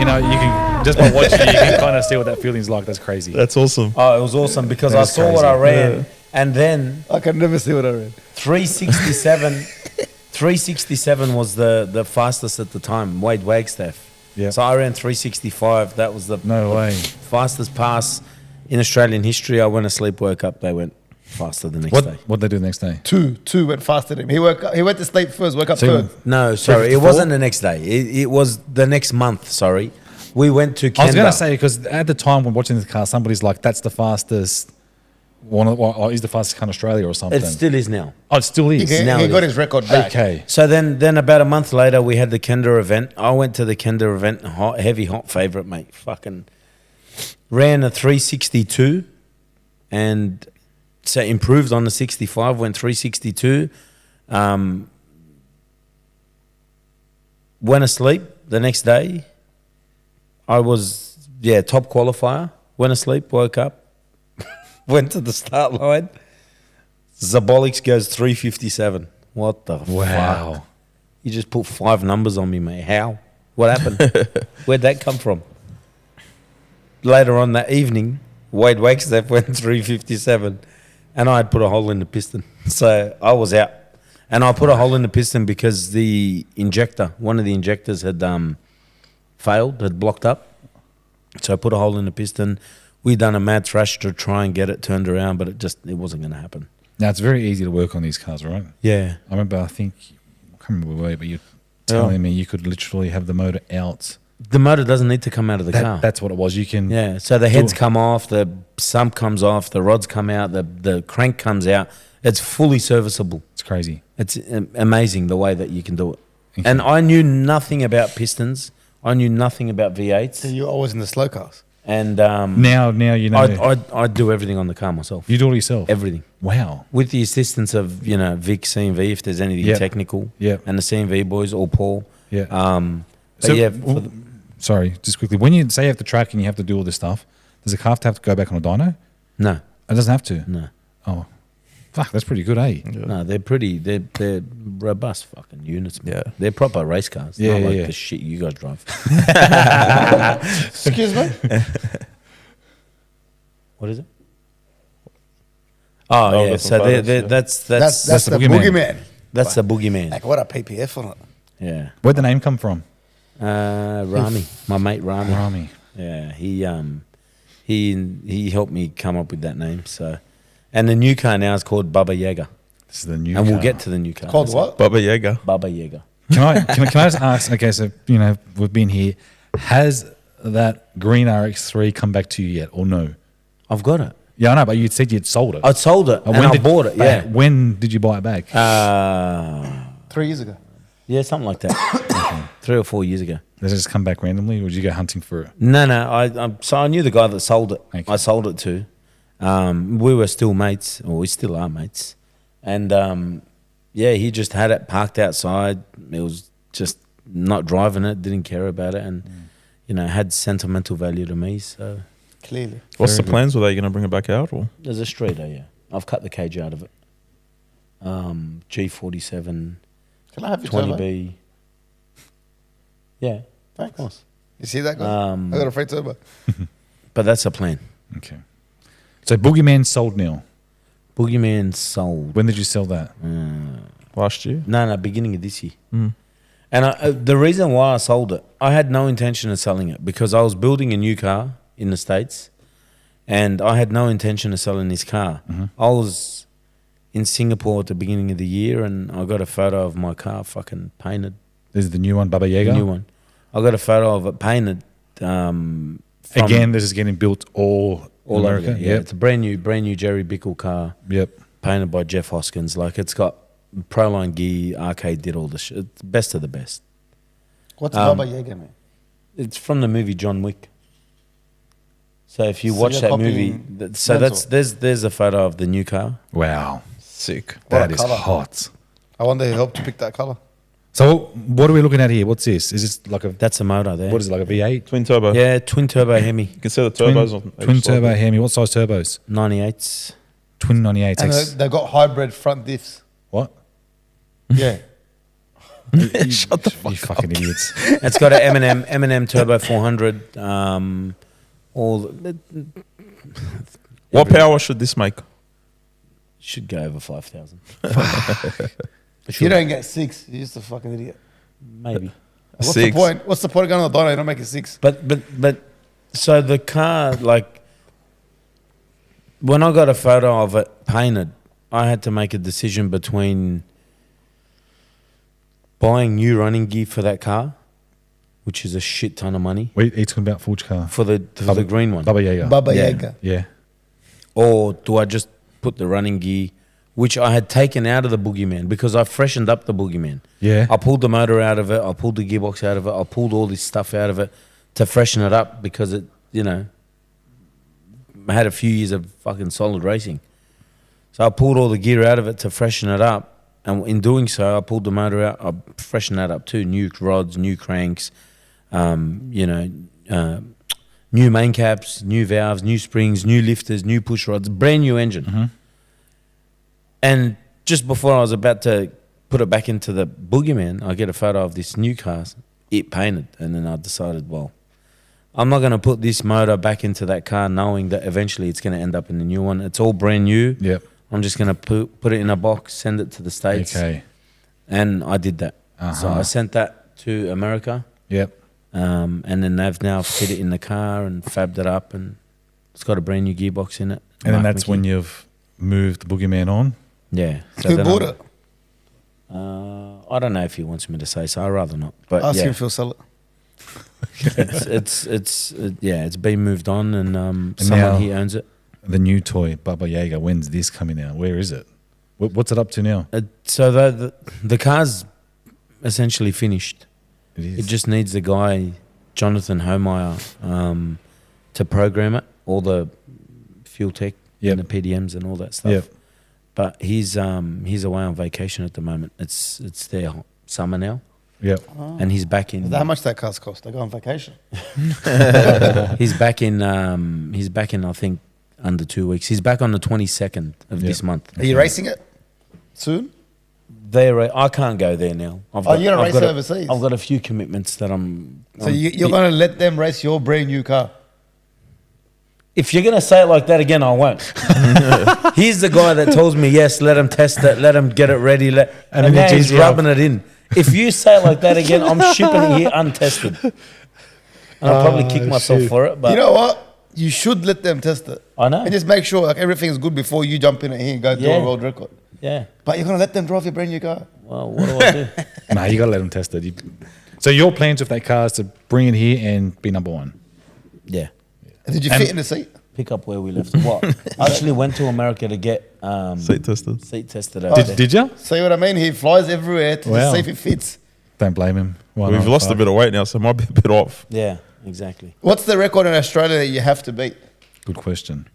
can just by watching it, you can kind of see what that feeling's like. That's crazy. That's awesome. Oh, it was awesome because That I is saw what crazy. I ran, and then I can never see what I read. 367 was the fastest at the time. Wade Wagstaff. Yeah. So I ran 365. That was the No way. fastest pass in Australian history. I went to sleep, woke up. They went faster the next day. What'd they do the next day? Two went faster than him. He went to sleep first, woke up So he third. went- No, sorry, it 354? wasn't the next day. It was the next month. Sorry, we went to. Kenda. I was going to say, because at the time when watching the car, somebody's like, that's the fastest one, or is the fastest car in Australia or something. It still is now. Oh, it still is. He Now it got is. his record back. Okay. So then about a month later, we had the Kenda event. I went to the Kenda event, heavy hot favorite, mate. Fucking ran a 362, and so improved on the 65. Went 362. Went asleep the next day. I was top qualifier. Went asleep, woke up, went to the start line. Zabolix goes 357. What the Wow. fuck? You just put 5 numbers on me, mate. How? What happened? Where'd that come from? Later on that evening, Wade Wagstaff went 357, and I had put a hole in the piston. So I was out. And I put a hole in the piston because the injector, one of the injectors had failed, had blocked up. So I put a hole in the piston. We done a mad thrash to try and get it turned around, but it wasn't going to happen. Now, it's very easy to work on these cars, right? Yeah. I remember, I can't remember where, but you're telling me you could literally have the motor out. The motor doesn't need to come out of the car. That's what it was. You can. Yeah, so the heads come off, the sump comes off, the rods come out, the crank comes out. It's fully serviceable. It's crazy. It's amazing the way that you can do it. Okay. And I knew nothing about pistons. I knew nothing about So V8s. you're always in the slow cars. And Now you know. I do everything on the car myself. You do it yourself. Everything. Wow. With the assistance of, Vic, CMV, if there's anything Yep. technical. Yep. And the CMV boys, or Paul. Yeah. But So, yeah, sorry, just quickly. When you say you have to track and you have to do all this stuff, does the car have to go back on a dyno? no, It doesn't have to. no. Oh, fuck, that's pretty good, eh? No, they're robust fucking units, man. Yeah. They're proper race cars. Yeah, not like yeah. the shit you guys drive. Excuse me? What is it? Oh, yeah. that's So the photos, yeah. That's the the boogeyman. boogeyman. that's the boogeyman. Like, what a PPF on it. Yeah. Where'd the name come from? Rami, my mate Rami. Rami. Yeah, he helped me come up with that name. So, and the new car now is called Babayaga, This is the new and we'll car. get to the new car. Called what? Babayaga. Babayaga. Can I just ask? Okay, so we've been here. Has that green RX3 come back to you yet, or no? I've got it. Yeah, I know, but you said you'd sold it. I sold it and I bought it. back- Yeah. When did you buy it back? 3 years ago. Yeah, something like that. 3 or 4 years ago. Does it just come back randomly, or did you go hunting for it? No. So I knew the guy that sold it. Okay. I sold it to. We were still mates, or we still are mates. And he just had it parked outside. It was just not driving it, didn't care about it, and had sentimental value to me. So Clearly. What's Very the good. plans? Were they going to bring it back out or? there's a streeter, yeah. I've cut the cage out of it. G47 Can I have your turbo? 20B. Yeah, Thanks. of course. You see that guy? I got a free turbo. But that's a plan. Okay. So Boogeyman sold now. Boogeyman sold. When did you sell that? Last year? No, beginning of this year. And the reason why I sold it, I had no intention of selling it because I was building a new car in the States and I had no intention of selling this car. I was in Singapore at the beginning of the year and I got a photo of my car fucking painted, This is the new one, Baba Yaga. the new one. I got a photo of it painted. From Again, this is getting built all America. over, yeah. It's a brand new Jerry Bickle car. Yep. Painted by Jeff Hoskins. Like it's got Proline gear, Arcade did all the shit. It's best of the best. What's Baba Yaga, man? It's from the movie John Wick. So if you So watch you're that copying movie, Mental. there's a photo of the new car. Wow. Sick. What a That is colour. hot. I wonder who helped you pick that color. So what are we looking at here? What's this? Is this like a, That's a motor there. what is it, like a V8? Twin turbo. Yeah, twin turbo Hemi, You can see the turbos on Twin each side turbo there. Hemi. What size turbos? 98s. Twin 98. And they've got hybrid front diffs. What? Yeah. Shut the fuck up. You fucking idiots. It's got an M&M Turbo 400. All the, What power should this make? should go over 5,000. You don't get 6. You're just a fucking idiot. Maybe. What's Six. the point? What's the point of going on the dyno? You don't make it 6. But so the car, like, when I got a photo of it painted, I had to make a decision between buying new running gear for that car, which is a shit ton of money, Wait, are you talking about for which car? for the green one, Babayaga. Babayaga. Yeah. or do I just put the running gear, which I had taken out of the Boogeyman because I freshened up the Boogeyman. Yeah. I pulled the motor out of it. I pulled the gearbox out of it. I pulled all this stuff out of it to freshen it up because it, I had a few years of fucking solid racing. So I pulled all the gear out of it to freshen it up. And in doing so, I pulled the motor out. I freshened that up too. New rods, new cranks, new main caps, new valves, new springs, new lifters, new push rods, brand new engine. Mm-hmm. And just before I was about to put it back into the Boogeyman, I get a photo of this new car, it painted. And then I decided, well, I'm not going to put this motor back into that car knowing that eventually it's going to end up in the new one. It's all brand new. Yep. I'm just going to put it in a box, send it to the States. Okay. And I did that. So I sent that to America. Yep. And then they've now fit it in the car and fabbed it up. And it's got a brand new gearbox in it. And then Mark that's Mickey. when you've moved the Boogeyman on. Yeah. So Who then bought I'm- it? I don't know if he wants me to say, so I'd rather not. But Ask yeah, him if he'll sell it. it's been moved on, and now- someone here owns it. The new toy, Babayaga, when's this coming out? Where is it? What's it up to now? So the car's essentially finished. It is. It just needs the guy, Jonathan Homeyer, to program it, all the fuel tech Yep. and the PDMs and all that stuff. Yep. But he's away on vacation at the moment. It's their summer now, Yep. and he's back in. Is that how much that car's cost? They go on vacation. He's back in. I think under 2 weeks. He's back on the 22nd of Yeah. this month. Are you racing it soon? I can't go there now. You're gonna race overseas? I've got a few commitments that I'm. So you're going to let them race your brand new car? If you're gonna say it like that again, I won't. He's the guy that tells me yes, let him test it, let him get it ready, and then now he he's G's you up. rubbing it in. If you say it like that again, I'm shipping it here untested, and I'll probably kick myself shit. for it. But You know what? You should let them test it. I know. And just make sure like everything's good before you jump in it here and go do Yeah. a world record. yeah. But you're going to let them drive your brand new car? Well, what do I do? Nah, you got to let them test it. So your plans with that car is to bring it here and be number one. Yeah. Did you And- fit in the seat? Pick up where we left it. What? I actually went to America to get Seat tested. seat tested over there. Did you? See what I mean? He flies everywhere to Wow. see if it fits. Don't blame him. Why We've not? lost a Fuck. bit of weight now, so it might be a bit off. Yeah, exactly. What's the record in Australia that you have to beat? Good question.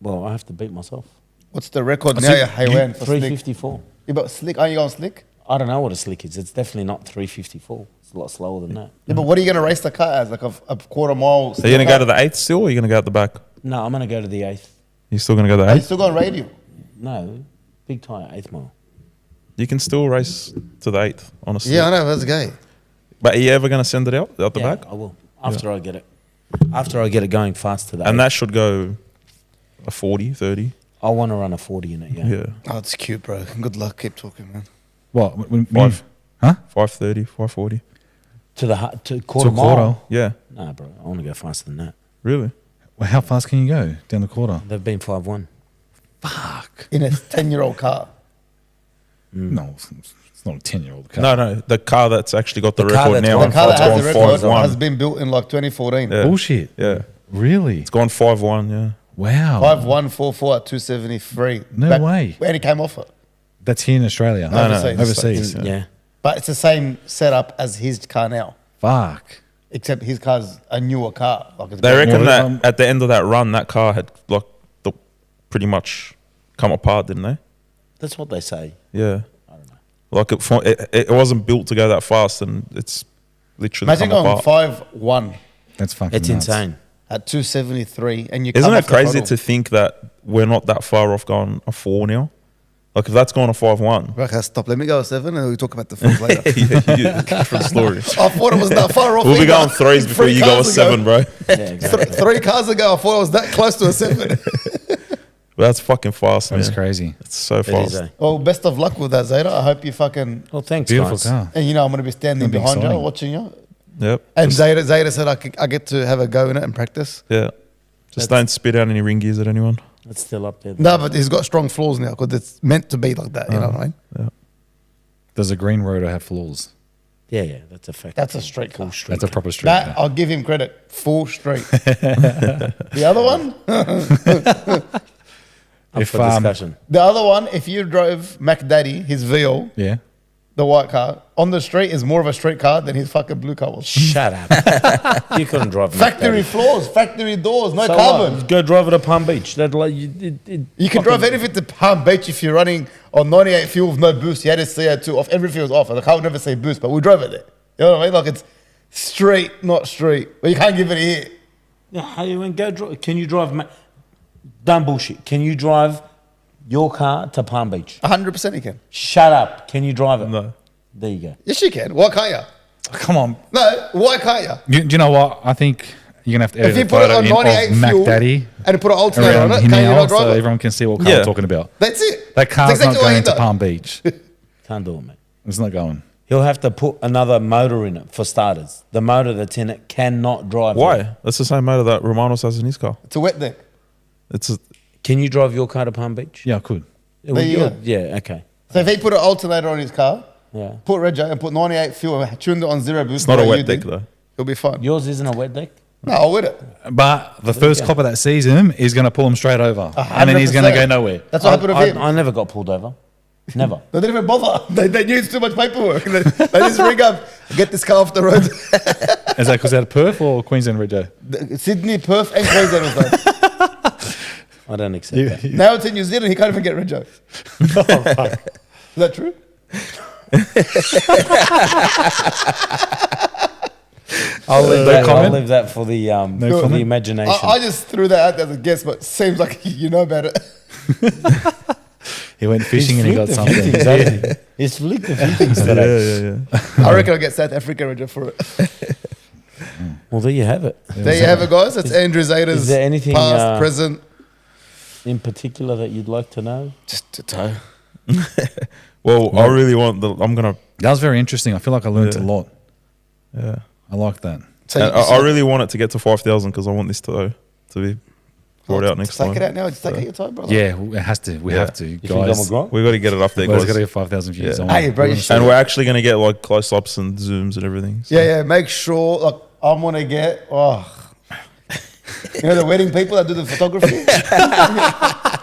Well, I have to beat myself. What's the record I now? see You ran for slick. 354. Yeah, but slick, aren't you going slick? I don't know what a slick is. It's definitely not 354. It's a lot slower than that. Yeah, but what are you going to race the car as? Like a quarter mile? Are you going to go to the 8th still, or are you going to go at the back? No, I'm going to go to the 8th. You're still going to go to the Are you 8th? still going radial? No, big tyre, 8th mile. You can still race to the 8th, honestly. Yeah, I know. That's gay. But are you ever going to send it out the Yeah, back? I will. After I get it. After I get it going fast to the And 8th. that should go a 40, 30. I want to run a 40 in it, yeah. Yeah. Oh, it's cute, bro. Good luck. Keep talking, man. What? Five. Huh? 530, 540. To quarter To mile. quarter. Yeah. Nah, bro. I want to go faster than that. Really? Well, how fast can you go down the quarter? They've been 5-1. Fuck. In a 10-year-old car. No, it's not a 10-year-old car. No, the car that's actually got the, The car record that's now. got- The car that has the it's gone record 5-1. has been built in like 2014. Yeah. Bullshit. Yeah. Really? It's gone 5-1, yeah. Wow. 5144 at 273. No way. When he came off it. That's here in Australia. No, Overseas. Yeah. But it's the same setup as his car now. Fuck. Except his car's a newer car. Like it's They brand reckon Well, that at the end of that run, that car had like pretty much come apart, didn't they? That's what they say. Yeah. I don't know. Like it wasn't built to go that fast, and it's literally Imagine come going apart. 5-1 That's fucking It's nuts. insane. at 273 and you Isn't come it off the crazy throttle. to think that we're not that far off going a 4 now? Like if that's gone to 5-1. Okay, stop. Let me go 7 and we'll talk about the films later. Different story. I thought it was that far off. We'll be either. going 3s before Three you go a cars ago. 7, bro. Yeah, exactly. Three cars ago, I thought I was that close to a 7. But that's fucking fast, man. That's crazy. It's so It fast. is, eh? Well, best of luck with that, Zeta. I hope you fucking. Well, thanks, Beautiful guys. car. And you know, I'm going to be standing It'll be behind you, exciting. watching you. Yep. And Zeta said I get to have a go in it and practice. Yeah. Just don't spit out any ring gears at anyone. It's still up there. No, but he's got strong flaws now because it's meant to be like that. You know what I mean? Does a green rotor have flaws? Yeah, that's a fact. That's a straight car. That's a proper street. That car. I'll give him credit. Full straight. The other one, Up If, for discussion. the other one. If you drove Mac Daddy, his VL, Yeah. the white car on the street is more of a street car than his fucking blue car was. Shut up. You couldn't drive. Factory floors, factory doors, no So carbon. what? Go drive it to Palm Beach. That like You can drive anything to Palm Beach if you're running on 98 fuel with no boost. You had a CO2 off. Everything was off. Like, I would never say boost, but we drove it there. You know what I mean? Like it's straight, not street. But you can't give it a hit. Yeah, how you went go drive? Can you drive? Dumb bullshit. Can you drive your car to Palm Beach? 100% you can. Shut up. Can you drive it? No. There you go. Yes, you can. Why can't you? Come on. No, why can't you? Do you know what? I think you're gonna have to edit If you a put it photo on in 98 of Mac fuel Daddy and put an alternator on around it, him can you now, not drive so it? everyone can see what car Yeah. I'm talking about. That's it. That car's That's not exactly what going he to does. Palm Beach. Can't do it, mate. It's not going. He'll have to put another motor in it for starters. The motor that's in it cannot drive. it. Why? That's the same motor that Romanos has in his car. It's a wet deck. It's a, Can you drive your car to Palm Beach? Yeah, I could. Well, you you're- go. yeah. Okay. So if he put an alternator on his car, Yeah. put Rego and put 98 fuel and tuned it on zero boost, it's not a the way wet you deck did, though. He'll be fine. Yours isn't a wet deck. No, I'll with it. But the first go. cop of that season is going to pull him straight over. And then he's going to 100%. go nowhere. That's what happened with him. I never got pulled over. Never. They didn't even bother. They knew it's too much paperwork. They just ring up, get this car off the road. Is that because out of Perth or Queensland, Rego? Sydney, Perth, and Queensland was like, I don't accept that. now it's in New Zealand, he can't even get Rego. Is that true? I'll leave, No that, I'll comment? leave that for the for the comment? imagination. I just threw that out there as a guess, but seems like you know about it. He went fishing and he got He's something. flicked a few things, hasn't he? He's flicked a few things today. Yeah. I reckon I'll get South Africa Rego for it. Well, there you have it. There you have it, guys. That's Andrew Zeda's is there anything, past, present. In particular that you'd like to know? Just a toe. Well, I really want the. I'm gonna. That was very interesting. I feel like I learned Yeah. a lot. Yeah. I like that. So I really want it to get to 5,000 because I want this to be brought out next take time. it out now. Just take out your toe, brother. Yeah, it has to. We Yeah. have to. You think I'm a Guys, grok? We got to get it up there, guys guys. got to get 5,000 views. Yeah. on Hey, it. bro, you should. And we're actually gonna get like close-ups and zooms and everything. So. Yeah. Make sure. Like, I'm gonna get. You know the wedding people that do the photography.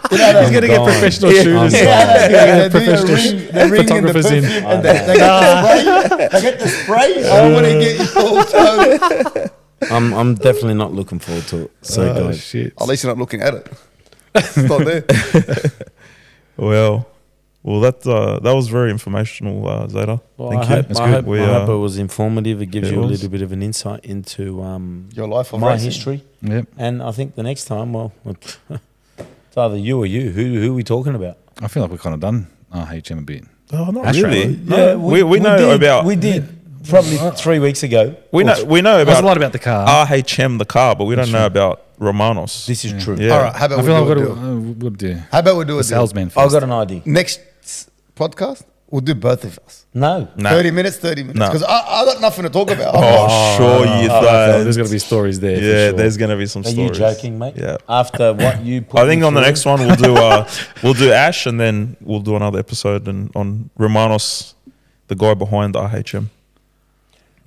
You know, He's gonna get gone. professional Yeah. shooters. Yeah, they do Professional the ring and the photographers in. perfume, and they get the spray. I want to get you all toe. I'm definitely not looking forward to it. So Oh, guys, shit. At least you're not looking at it. It's not there. Well, that was very informational, Zeta. well, Thank I you. hope, That's I, good. hope, We, I hope it was informative. It gives it you a was. little bit of an insight into Your life of my racing. history. Yep. And I think the next time, well, it's either you or you. Who are we talking about? I feel like we've kind of done HM a bit. Oh, not That's really. right. No, we know about. We did probably 3 weeks ago. We know There's a lot about about the car. RHM the car, but we don't know about Romanos. This is true. Yeah. All right. How about I we feel do like a we've deal? got to we'll do How about we do the a deal? salesman I've first. got an idea. Next podcast, we'll do both of us. No. Nah. 30 minutes. No. Because I got nothing to talk about. Oh, sure you Oh, don't. there's got to be stories there. Yeah, for sure. there's gonna be some Are stories. you joking, mate? Yeah. After what you put I think me on the through? next one we'll do Ash, and then we'll do another episode on Romanos, the guy behind RHM.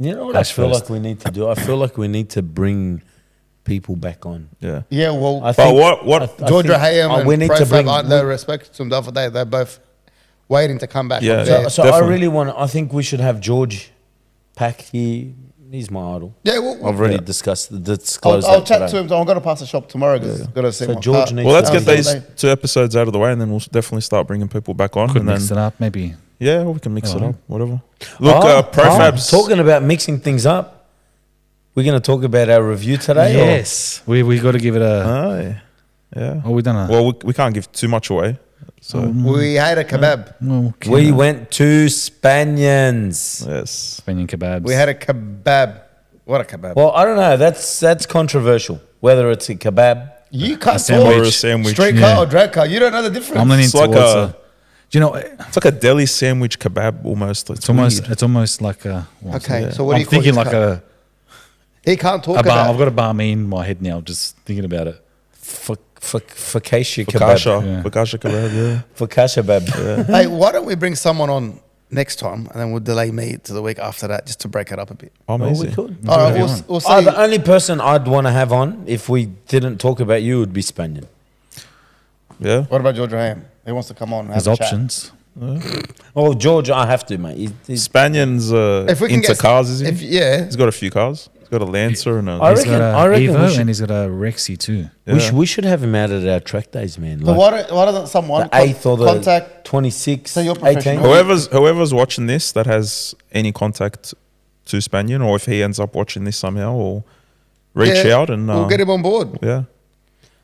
You know what Ash I feel first. like we need to do? I feel like we need to bring people back on. Yeah. Yeah, well, I But think, what? I Georgia think- Hayham we and need to Profab bring. aren't no respect to them the other day. They're both waiting to come back. Yeah. from So- there. So I Definitely. really want. I think we should have George Pack. He's my idol. Yeah, well, I've already disclosed I'll that chat today. to him. I'm going to pass the shop tomorrow. Got to see So my George car. needs Well, let's to get be- these 2 episodes out of the way, and then we'll definitely start bringing people back on. Could and mix then, it up, maybe. yeah, we can mix it Alright. up, whatever. Look, Profab's talking about mixing things up. We're going to talk about our review today. or- Yes, we got to give it a. Oh, yeah. Oh, we done a. Well, we can't give too much away. So We had a kebab. Well, We went to Spaniards. yes, Spanish kebabs. We had a kebab. What a kebab. Well, I don't know. That's controversial. Whether it's a kebab. You can't sandwich. talk Or a sandwich. straight Yeah. car or drag car. You don't know the difference. I'm leaning It's like towards. a- Do you know? it's like a deli sandwich kebab almost. It's almost like a. Okay, so what do I'm you call thinking this like car? He can't talk a bar. about I've got a barmy in my head now, just thinking about it. Focaccia kebab. Focaccia, Yeah. focaccia kebab. Yeah. Focaccia kebab. Hey, why don't we bring someone on next time and then we'll delay me to the week after that just to break it up a bit. Oh, Well, we amazing. could. All right, you we'll, want. we'll Oh, see. the only person I'd want to have on if we didn't talk about you would be Spaniard. Yeah. What about George Raham? He wants to come on and have There's a chat. options. Oh, George, I have to, mate. He's, Spanian's If we can into get cars, is he? yeah. He's got a few cars. He's got a Lancer and a. I He's got I a reckon we Evo should- and he's got a Rexy too. Yeah. we should have him out at our track days, man. But Like why doesn't someone the 8th or the contact? 26th, So you're 18th. professional. Whoever's watching this that has any contact to Spanian, or if he ends up watching this somehow, or reach Yeah, out and we'll get him on board. yeah.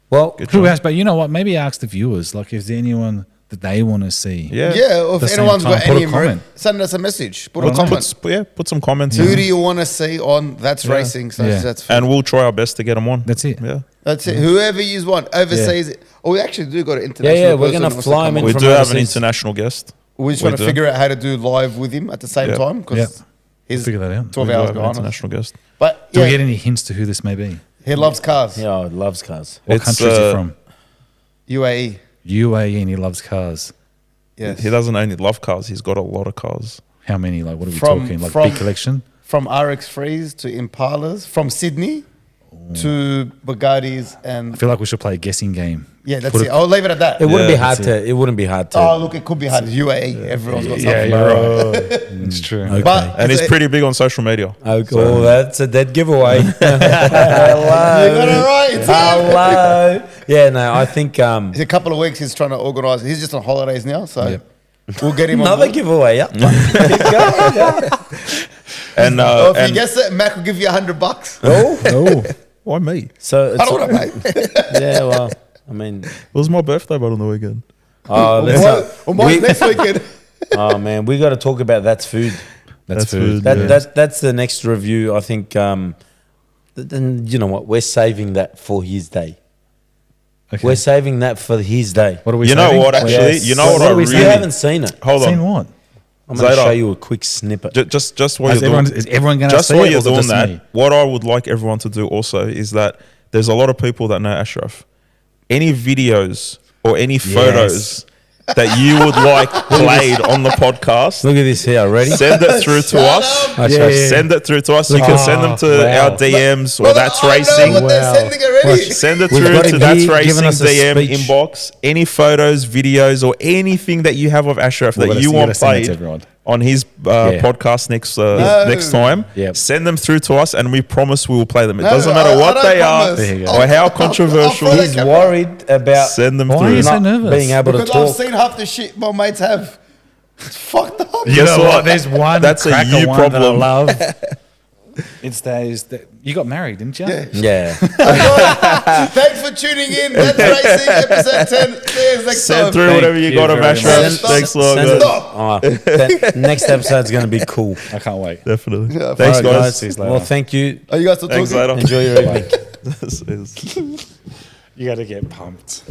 Well, Good Who job. else? But you know what? Maybe ask the viewers. Like, if there's anyone that they want to see. Yeah. Yeah, or the if same anyone's time, got put a any, comment. send us a message. Put a Put, comment. put some comments Who in, do you want to see on That's Yeah. Racing? So Yeah. that's and we'll try our best to get them on. That's it. Yeah. That's it. Whoever you want overseas. Oh, we actually do got an international. Yeah, we're person gonna who wants to fly come him in on. We from do have an overseas. international guest. We're just we trying to do. figure out how to do live with him at the same Yeah. time because Yeah. he's Figure that out. 12 We do hours have an behind us. international guest. But Do yeah, we get any hints to who this may be? he loves cars. yeah, I loves cars. What It's, country is he from? UAE. UAE, and he loves cars. Yes. He doesn't only love cars; he's got a lot of cars. How many? Like, what are we From- talking? Like, from- big collection? From RX3s to Impalas, from Sydney to Bugattis, I and feel like we should play a guessing game. yeah, that's Put it. I'll leave it at that. It wouldn't be Yeah, hard that's to. It wouldn't be hard to. Oh, look, it could be hard. It's UAE. Everyone's got Yeah, something. you're right. It's true. Okay. But And it's he's a- pretty big on social media. Okay, well, that's a dead giveaway. You got it right. Hello. Yeah, no, I think It's a couple of weeks he's trying to organise. He's just on holidays now, so Yep. we'll get him on another board. giveaway. Yeah. And Or if and you guess it, Mac will give you $100. Oh, why me? So it's I don't know, mate. yeah. Well, I mean, It was my birthday, but on the weekend. oh, let's Well, mine next weekend. oh man, we got to talk about that's food. that's That's food. food. That's the next review. I think. Then you know what? We're saving that for his day. Okay. We're saving that for his day. What are we You know saving? what? Actually, Yes. you know what I are we You really. haven't seen it. Hold Seen on. what? I'm going to Zeda. show you a quick snippet. Just while Is you're everyone, doing, is everyone going to just see while it? Or you're is it doing just that, me? what I would like everyone to do also is that there's a lot of people that know Ashraf. Any videos or any photos that you would like played on the podcast, Look at this here. Ready? send it through to us. up. Yeah, yeah. Send it through to us. You Look can at- send them to wow. our DMs or Brother, That's I know Racing. what they're Wow. sending already. Send it We've through got to him That's here giving Racing us a DM speech. inbox. Any photos, videos, or anything that you have of Ashraf Well, that you you gotta want send it to played everyone. on his Yeah. podcast next time, Yep. send them through to us and we promise we will play them. It No, doesn't I- matter I what don't they promise. There you go. are or how I'll controversial. throw that He's camera. worried about Send them Why are through. you so not nervous? being able Because to I've talk. seen half the shit my mates have. It's fucked up. You Guess know what? what? There's one That's a cracker you one that I problem. love. It's days that you got married, didn't you? Yeah. Yeah. Thanks for tuning in. That's Racing, episode 10. See you next Send time. through Thank whatever you you got of very Ashraf. much. Thanks a lot, Send guys. it- oh, that next episode's going to be cool. I can't wait. Definitely. Yeah, Thanks, All right, guys. See you later. Well, thank you. Are you guys still Thanks, talking? later. Enjoy your evening. This is- You got to get pumped.